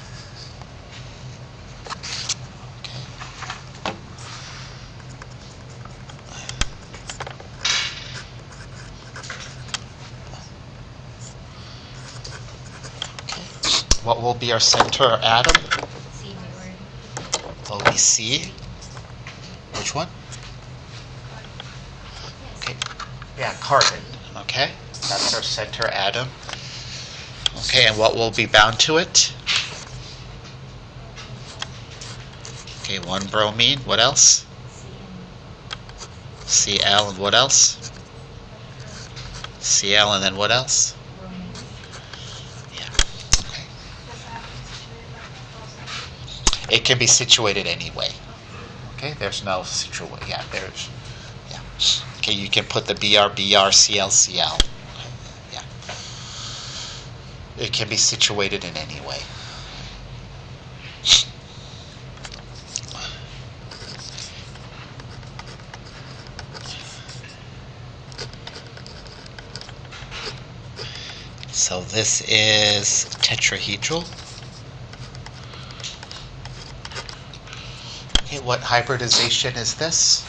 What will be our center atom? C. Will be C. Which one? Okay. Yeah, carbon. Okay. That's our center atom. Okay, and what will be bound to it? Okay, 1 bromine. What else? Cl, and what else? Cl, and then what else? It can be situated anyway. Okay, there's no situation. Yeah, there's. Yeah. Okay, you can put the BR, CL, CL. Yeah. It can be situated in any way. So this is tetrahedral. Okay, what hybridization is this?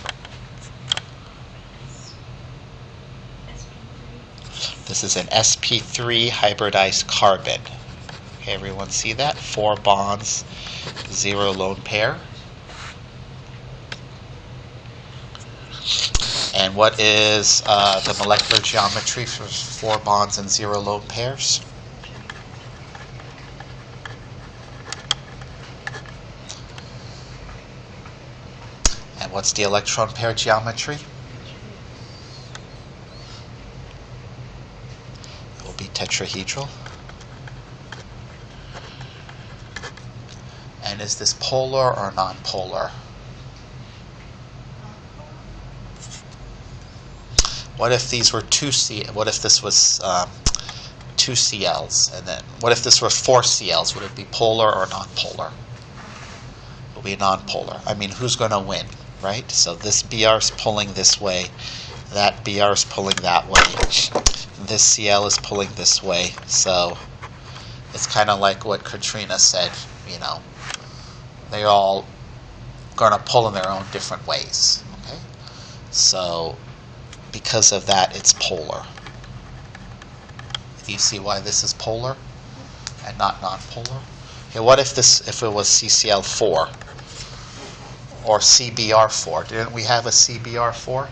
This is an sp3 hybridized carbon. Okay, everyone see that? 4 bonds, 0 lone pair. And what is the molecular geometry for 4 bonds and 0 lone pairs? And what's the electron pair geometry? It will be tetrahedral. And is this polar or nonpolar? What if these were what if this was 2 CLs, and then what if this were 4 CLs? Would it be polar or nonpolar? It will be nonpolar. I mean, who's going to win, right? So this BR is pulling this way, that BR is pulling that way, this CL is pulling this way. So it's kind of like what Katrina said, you know, they're all going to pull in their own different ways. Okay, so because of that, it's polar. Do you see why this is polar and not nonpolar? Okay, what if it was CCl4 or CBr4? Didn't we have a CBr4?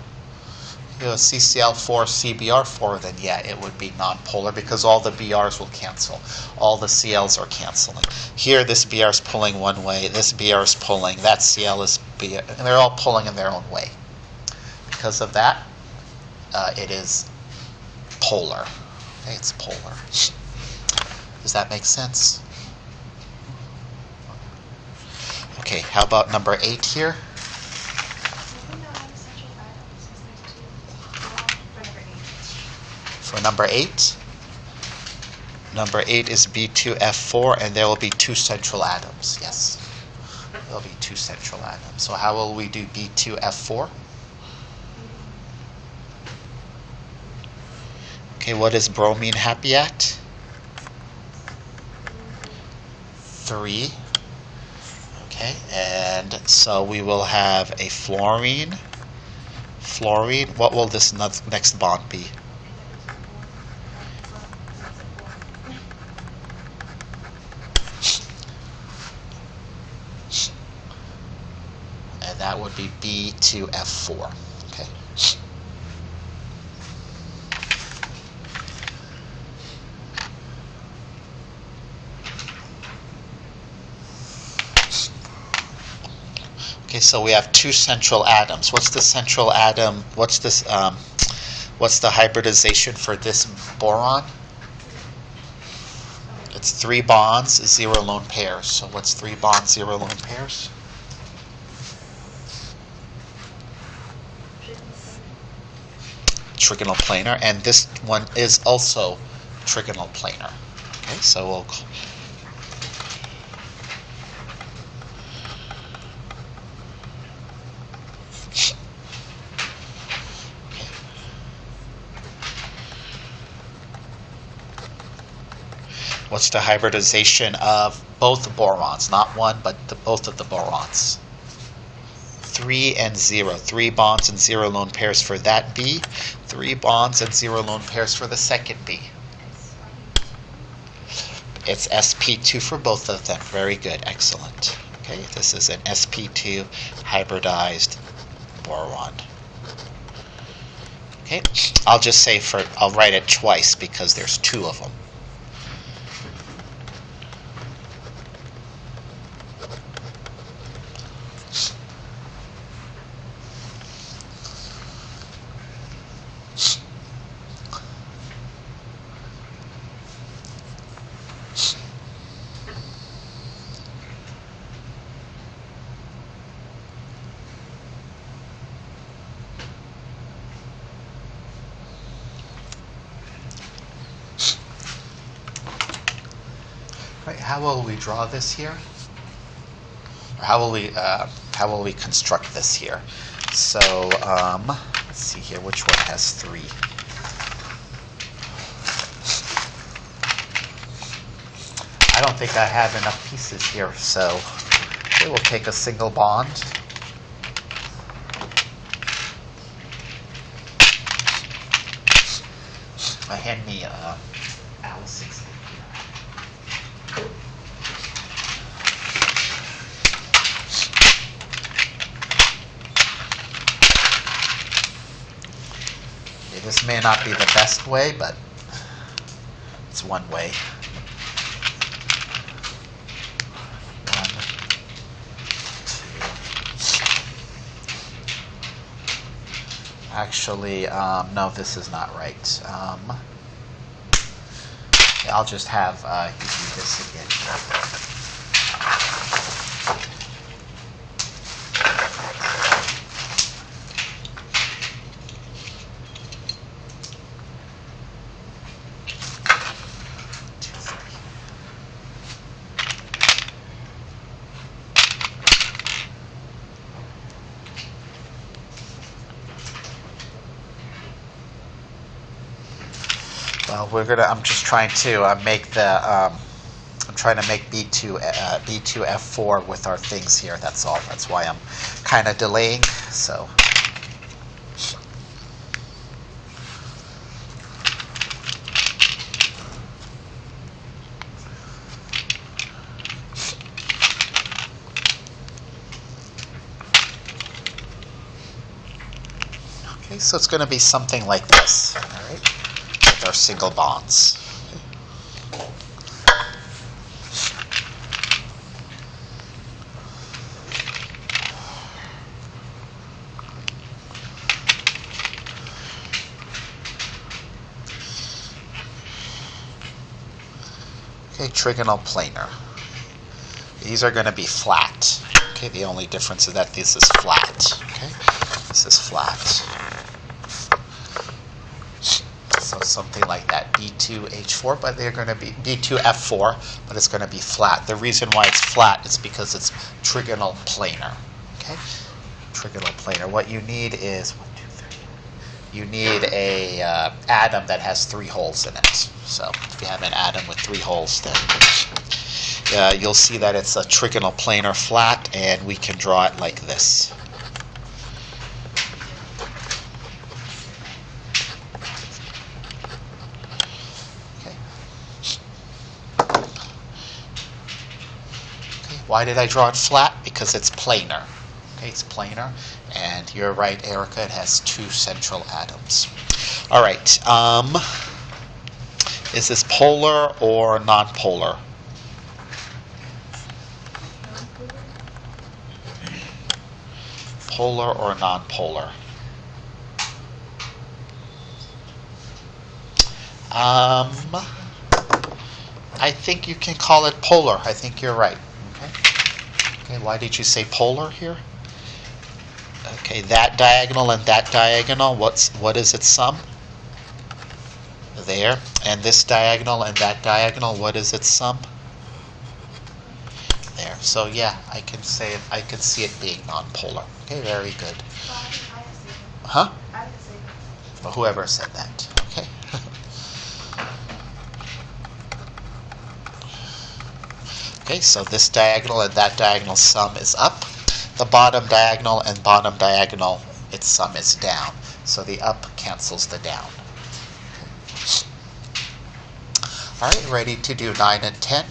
CCl4, CBr4, then yeah, it would be nonpolar because all the Brs will cancel. All the Cls are canceling. Here, this Br is pulling one way, this Br is pulling, that Cl is Br, and they're all pulling in their own way. Because of that, it is polar. Okay, it's polar. Does that make sense? Okay, how about number 8 here? For number 8? Number 8 is B2F4, and there will be 2 central atoms. Yes, there will be 2 central atoms. So how will we do B2F4? Okay, what is bromine happy at? 3. Okay, and so we will have a fluorine. Fluorine, what will this next bond be? And that would be B2F4. Okay. Okay, so we have 2 central atoms. What's the central atom? What's this? What's the hybridization for this boron? It's 3 bonds, 0 lone pairs. So what's 3 bonds, 0 lone pairs? Trigonal planar, and this one is also trigonal planar. Okay, so we'll. What's the hybridization of both the borons? Not one, but both of the borons. 3 and 0. 3 bonds and 0 lone pairs for that B. 3 bonds and 0 lone pairs for the second B. It's sp2 for both of them. Very good. Excellent. Okay, this is an sp2 hybridized boron. Okay, I'll just say I'll write it twice because there's 2 of them. Right, how will we draw this here? Or how will we construct this here? So let's see here, which one has 3? I don't think I have enough pieces here, so we will take a single bond. Hand me Al6. Okay, this may not be the best way, but it's one way. Actually, no, this is not right. Yeah, I'll just have you do this again. I'm just trying to make the. I'm trying to make B2F4 with our things here. That's all. That's why I'm kind of delaying. So. Okay. Okay, so it's going to be something like this, all right, with our single bonds. Okay, trigonal planar. These are going to be flat. Okay, the only difference is that this is flat. Okay, this is flat. So something like that, B2H4, but they're going to be B2F4, but it's going to be flat. The reason why it's flat is because it's trigonal planar. Okay, trigonal planar. What you need is you need a atom that has 3 holes in it. So if you have an atom with 3 holes, then you'll see that it's a trigonal planar flat, and we can draw it like this. Why did I draw it flat? Because it's planar. Okay, it's planar, and you're right, Erica, it has 2 central atoms. All right, is this polar or nonpolar? Polar or nonpolar? I think you can call it polar. I think you're right. Okay, why did you say polar here? Okay, that diagonal and that diagonal, what is its sum? There. And this diagonal and that diagonal, what is its sum? There. So yeah, I can say it, I can see it being nonpolar. Okay, very good. Huh? Well, whoever said that. Okay. Okay, so this diagonal and that diagonal sum is up. The bottom diagonal and bottom diagonal, its sum is down. So the up cancels the down. All right, ready to do 9 and 10?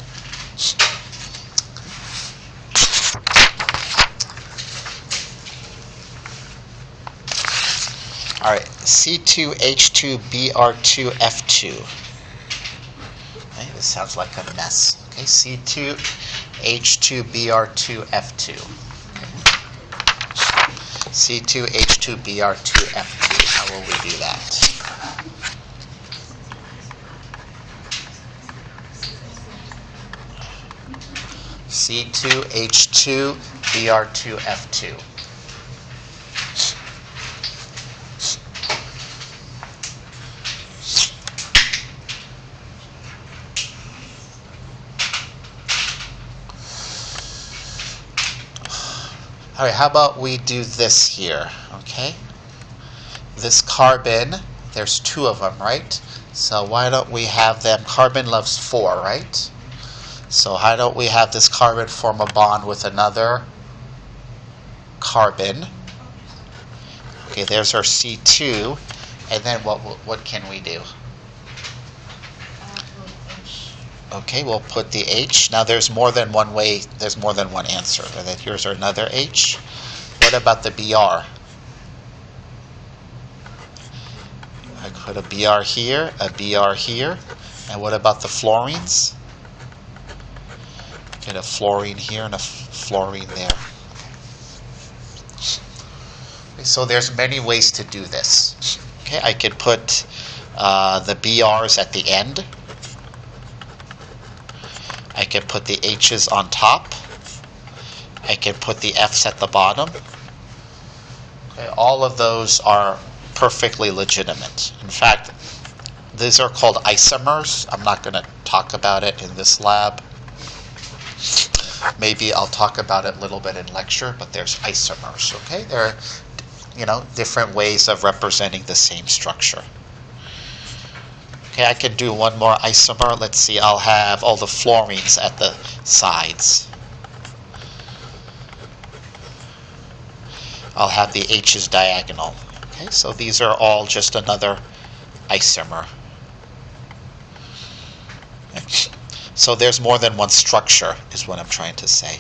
All right, C2H2Br2F2. Okay, this sounds like a mess. Okay, C2H2Br2F2. C2H2Br2F2. How will we do that? C2H2Br2F2. All right, how about we do this here, okay? This carbon, there's 2 of them, right? So why don't we have them, carbon loves 4, right? So how don't we have this carbon form a bond with another carbon? Okay, there's our C2, and then what can we do? Okay, we'll put the H. Now there's more than one way, there's more than one answer. Here's another H. What about the Br? I put a Br here, a Br here. And what about the fluorines? Get a fluorine here and a fluorine there. Okay, so there's many ways to do this. Okay, I could put the Brs at the end. I can put the H's on top. I can put the F's at the bottom. Okay, all of those are perfectly legitimate. In fact, these are called isomers. I'm not going to talk about it in this lab. Maybe I'll talk about it a little bit in lecture, but there's isomers, okay? There are, different ways of representing the same structure. Okay, I can do one more isomer. Let's see, I'll have all the fluorines at the sides. I'll have the H's diagonal. Okay, so these are all just another isomer. Okay. So there's more than one structure, is what I'm trying to say.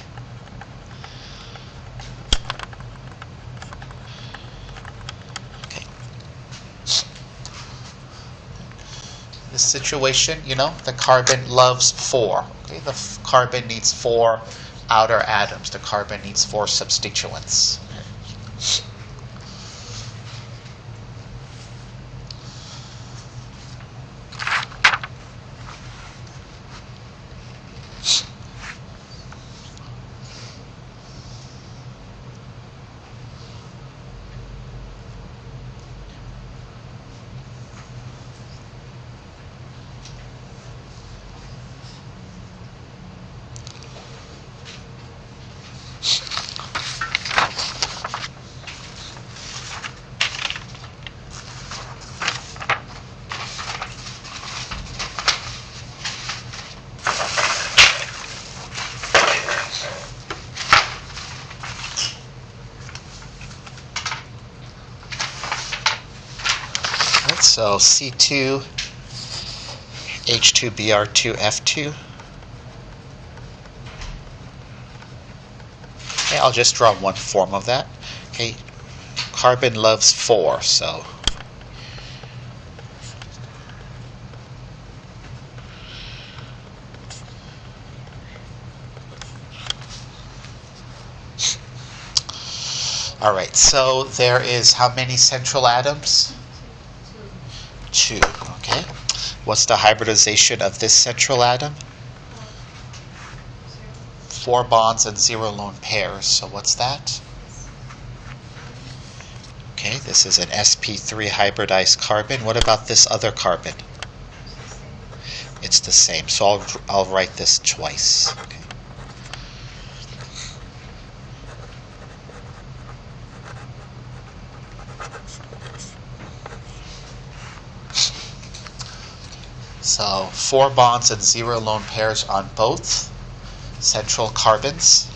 Okay. situation, you know, the carbon loves 4. Okay, the carbon needs 4 outer atoms. The carbon needs 4 substituents. So C2, H2Br2F2. Okay, I'll just draw one form of that. Okay, carbon loves 4, so all right, so there is how many central atoms? 2. Okay. What's the hybridization of this central atom? 4 bonds and 0 lone pairs. So what's that? Okay, this is an sp3 hybridized carbon. What about this other carbon? It's the same. So I'll write this twice. Okay. So 4 bonds and 0 lone pairs on both central carbons.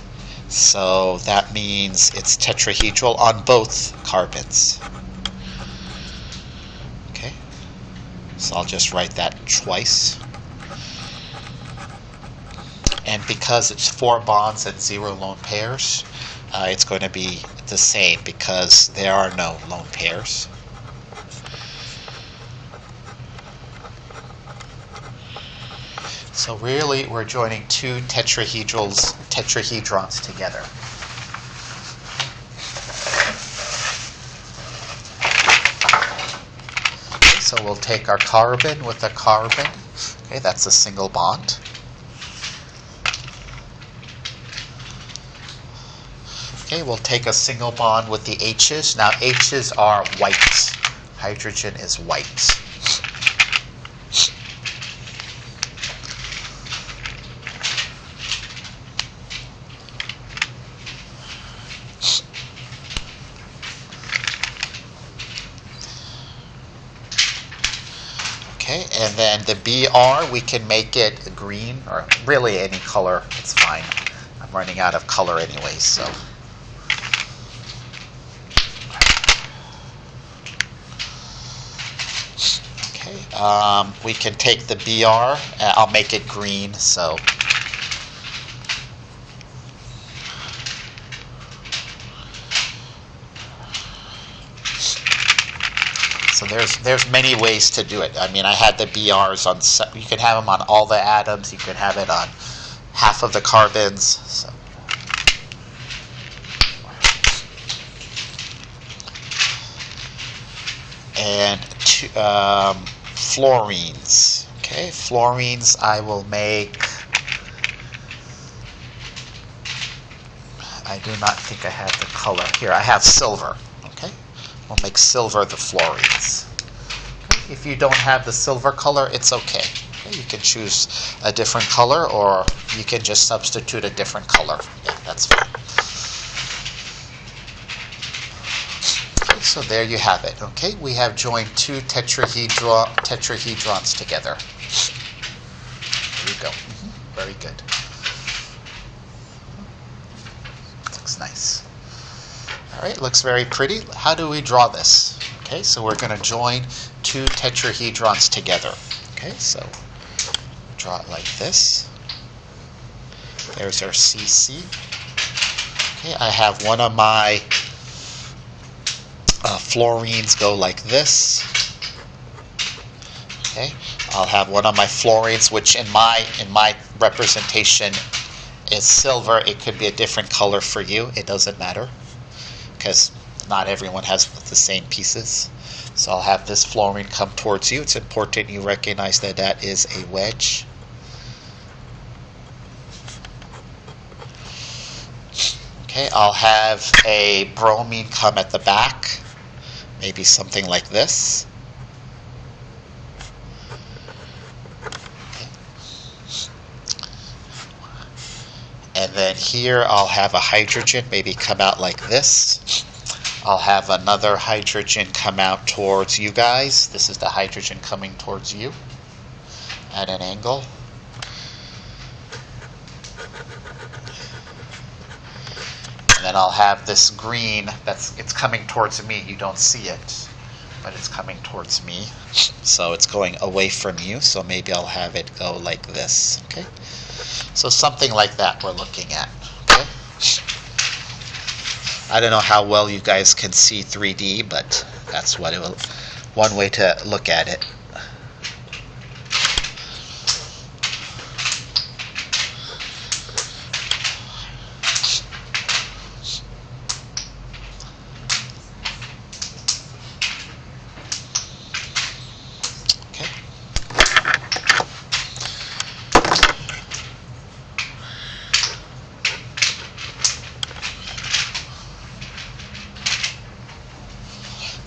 So that means it's tetrahedral on both carbons. Okay. So I'll just write that twice. And because it's 4 bonds and 0 lone pairs, it's going to be the same because there are no lone pairs. So really, we're joining 2 tetrahedrons together. Okay, so we'll take our carbon with a carbon. Okay, that's a single bond. Okay, we'll take a single bond with the H's. Now, H's are white. Hydrogen is white. Okay, and then the Br, we can make it green, or really any color, it's fine. I'm running out of color anyway, so. Okay, we can take the Br, I'll make it green, so. So there's many ways to do it. I mean, I had the BRs on, you can have them on all the atoms, you can have it on half of the carbons. So. And fluorines. Okay, fluorines I will make, I do not think I have the color. Here, I have silver. We'll make silver the fluorines. Okay. If you don't have the silver color, it's okay. Okay. You can choose a different color, or you can just substitute a different color. Yeah, that's fine. Okay, so there you have it. Okay, we have joined 2 tetrahedrons together. There you go. Very good. Looks nice. All right, looks very pretty. How do we draw this? Okay, so we're going to join 2 tetrahedrons together. Okay, so draw it like this. There's our CC. Okay, I have one of my fluorines go like this. Okay, I'll have one of my fluorines, which in my representation is silver. It could be a different color for you. It doesn't matter, because not everyone has the same pieces. So I'll have this fluorine come towards you. It's important you recognize that that is a wedge. Okay, I'll have a bromine come at the back, maybe something like this. Okay. And then here I'll have a hydrogen maybe come out like this. I'll have another hydrogen come out towards you guys. This is the hydrogen coming towards you at an angle. And then I'll have this green it's coming towards me. You don't see it, but it's coming towards me. So it's going away from you. So maybe I'll have it go like this. Okay. So something like that we're looking at. Okay. I don't know how well you guys can see 3D, but that's what it will. One way to look at it.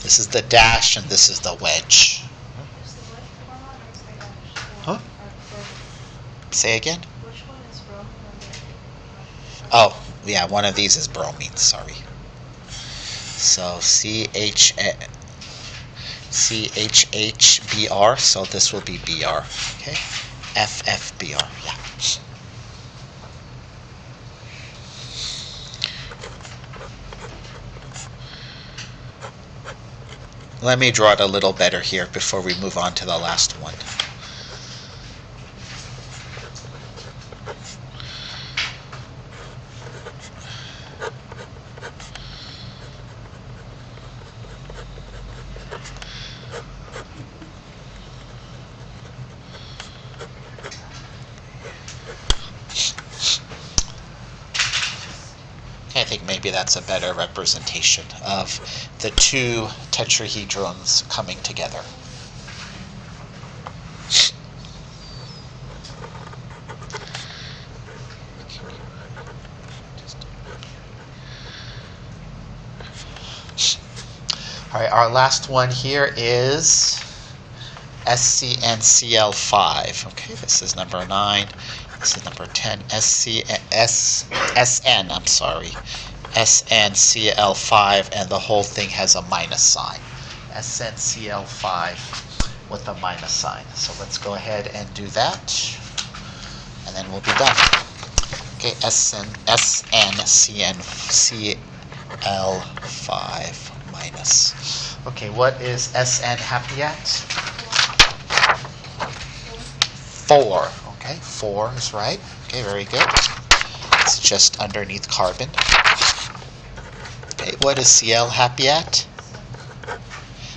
This is the dash and this is the wedge. Is the wedge bromine or is the dash? Huh? Or bromine? Say again? Which one is bromine or the? Oh, yeah, one of these is bromine, sorry. So CHHBr, so this will be Br, okay? FFBr, yeah. Let me draw it a little better here before we move on to the last one. I think maybe that's a better representation of the two tetrahedrons coming together. All right, our last one here is SCNCl5. Okay, this is number 9. This is number 10. SN, I'm sorry. SNCl5, and the whole thing has a minus sign. SNCl5 with a minus sign. So let's go ahead and do that, and then we'll be done. Okay, SNCl5 minus. Okay, what is SN happy at? 4. Okay, 4 is right. Okay, very good. It's just underneath carbon. Okay, what is Cl happy at?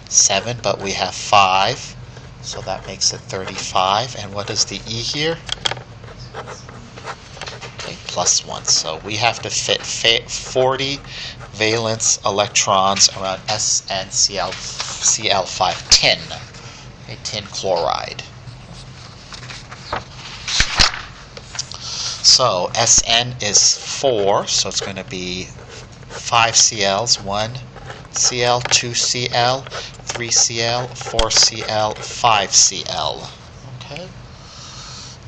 7, but we have 5, so that makes it 35. And what is the E here? Okay, plus 1. So we have to fit 40 valence electrons around SNCl5, tin. Okay, tin chloride. So Sn is 4, so it's going to be 5 Cls, 1 Cl, 2 Cl, 3 Cl, 4 Cl, 5 Cl. Okay.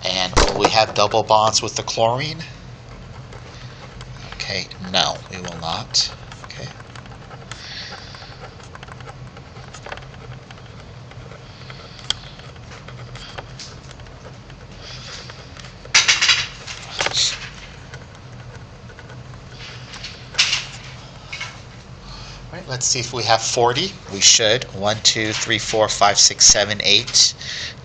And will we have double bonds with the chlorine? Okay, no, we will not. Okay. Right, let's see if we have 40. We should. 1, 2, 3, 4, 5, 6, 7, 8,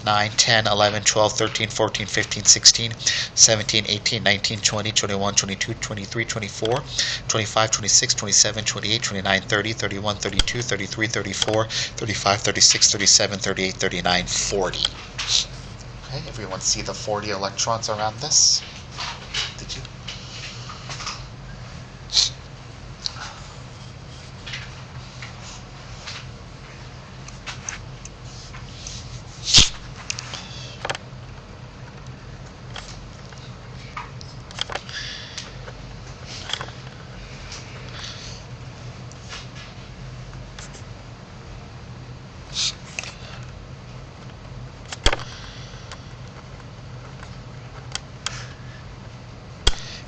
9, 10, 11, 12, 13, 14, 15, 16, 17, 18, 19, 20, 21, 22, 23, 24, 25, 26, 27, 28, 29, 30, 31, 32, 33, 34, 35, 36, 37, 38, 39, 40. Okay, everyone see the 40 electrons around this? Did you?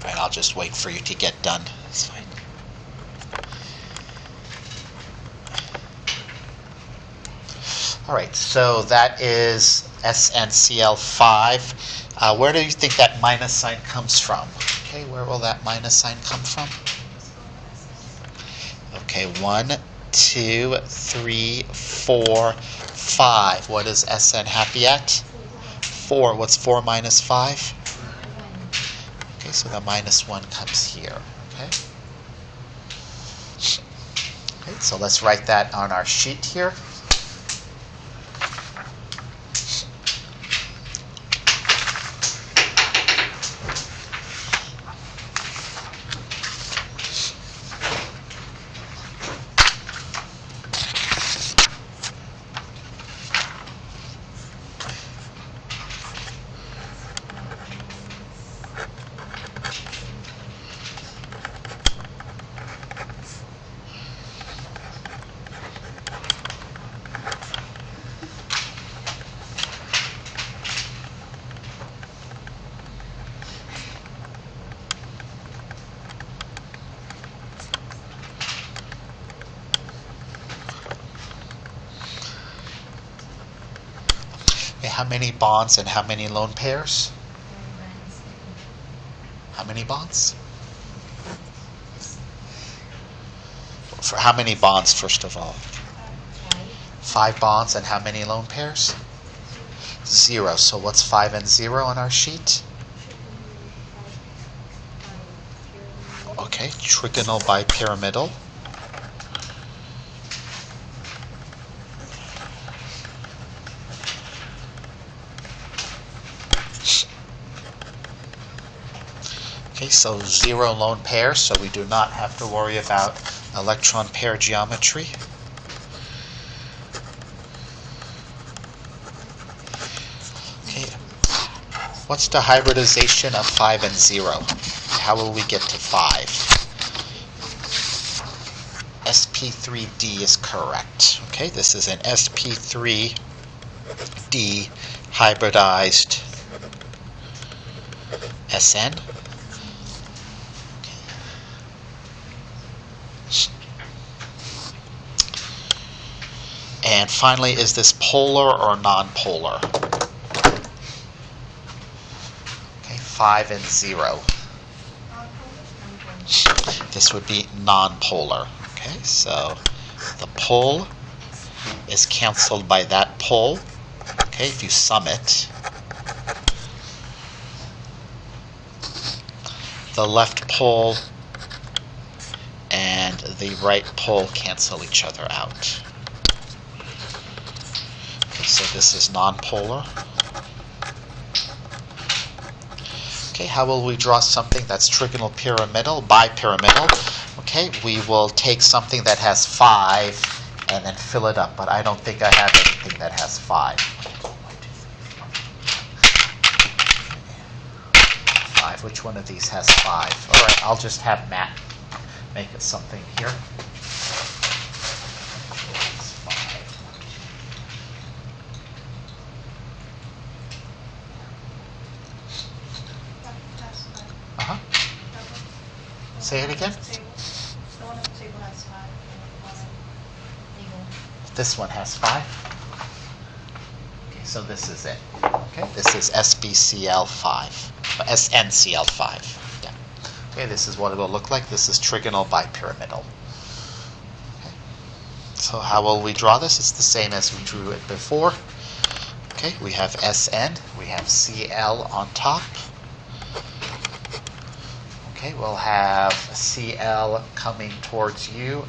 All right, I'll just wait for you to get done. That's fine. All right, so that is SNCl5. Where do you think that minus sign comes from? Okay, where will that minus sign come from? Okay, 1, 2, 3, 4, 5. What is SN happy at? 4. What's 4 minus 5? Okay, so the minus 1 comes here. Okay. Okay, so let's write that on our sheet here. Okay, how many bonds and how many lone pairs? How many bonds? For how many bonds, first of all? 5 bonds and how many lone pairs? 0. So what's 5 and 0 on our sheet? Okay, trigonal bipyramidal. Okay, so 0 lone pairs, so we do not have to worry about electron pair geometry. Okay, what's the hybridization of 5 and 0? How will we get to 5? sp3d is correct. Okay, this is an sp3d hybridized SN. And finally, is this polar or non-polar? Okay, 5 and 0. This would be non-polar. Okay, so the pole is canceled by that pole. Okay, if you sum it, the left pole and the right pole cancel each other out. Okay, so this is non-polar. Okay, how will we draw something that's trigonal pyramidal, bipyramidal? Okay, we will take something that has 5 and then fill it up, but I don't think I have anything that has 5. 5, which one of these has 5? All right, I'll just have Matt make it something here. Uh-huh. Say it again. The one at the table has 5, and the one at eagle. This one has 5. Okay, so this is it. Okay, this is SBCl5, SNCl5. Yeah. Okay, this is what it will look like. This is trigonal bipyramidal. Okay. So how will we draw this? It's the same as we drew it before. Okay, we have SN, we have Cl on top. Okay, we'll have Cl coming towards you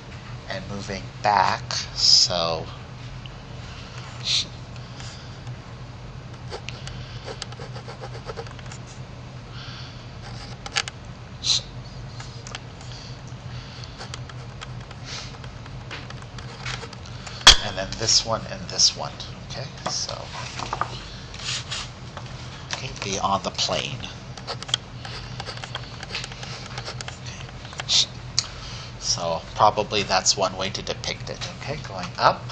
and moving back, so then this one and this one. Okay, so okay, be on the plane. Okay. So probably that's one way to depict it. Okay, going up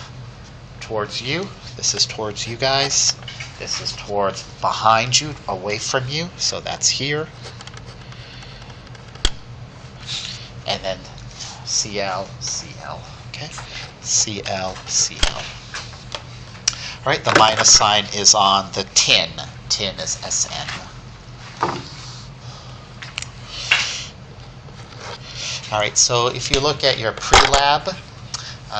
towards you. This is towards you guys. This is towards behind you, away from you. So that's here. And then CL, CL. Okay, CL, CL. All right, the minus sign is on the tin. Tin is SN. All right, so if you look at your pre-lab,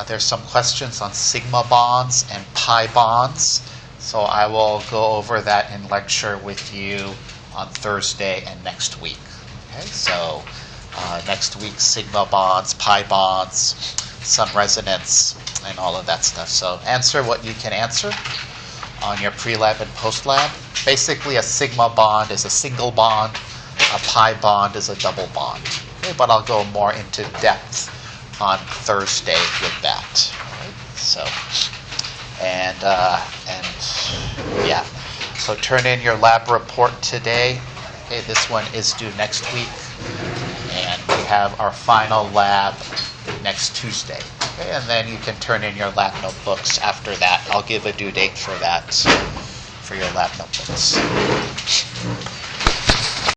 there's some questions on sigma bonds and pi bonds. So I will go over that in lecture with you on Thursday and next week. Okay, so next week, sigma bonds, pi bonds, some resonance, and all of that stuff. So answer what you can answer on your pre-lab and post-lab. Basically, a sigma bond is a single bond. A pi bond is a double bond. Okay, but I'll go more into depth on Thursday with that. All right, so, and yeah. So turn in your lab report today. Okay, this one is due next week. And we have our final lab next Tuesday. Okay, and then you can turn in your lab notebooks after that. I'll give a due date for that, for your lab notebooks.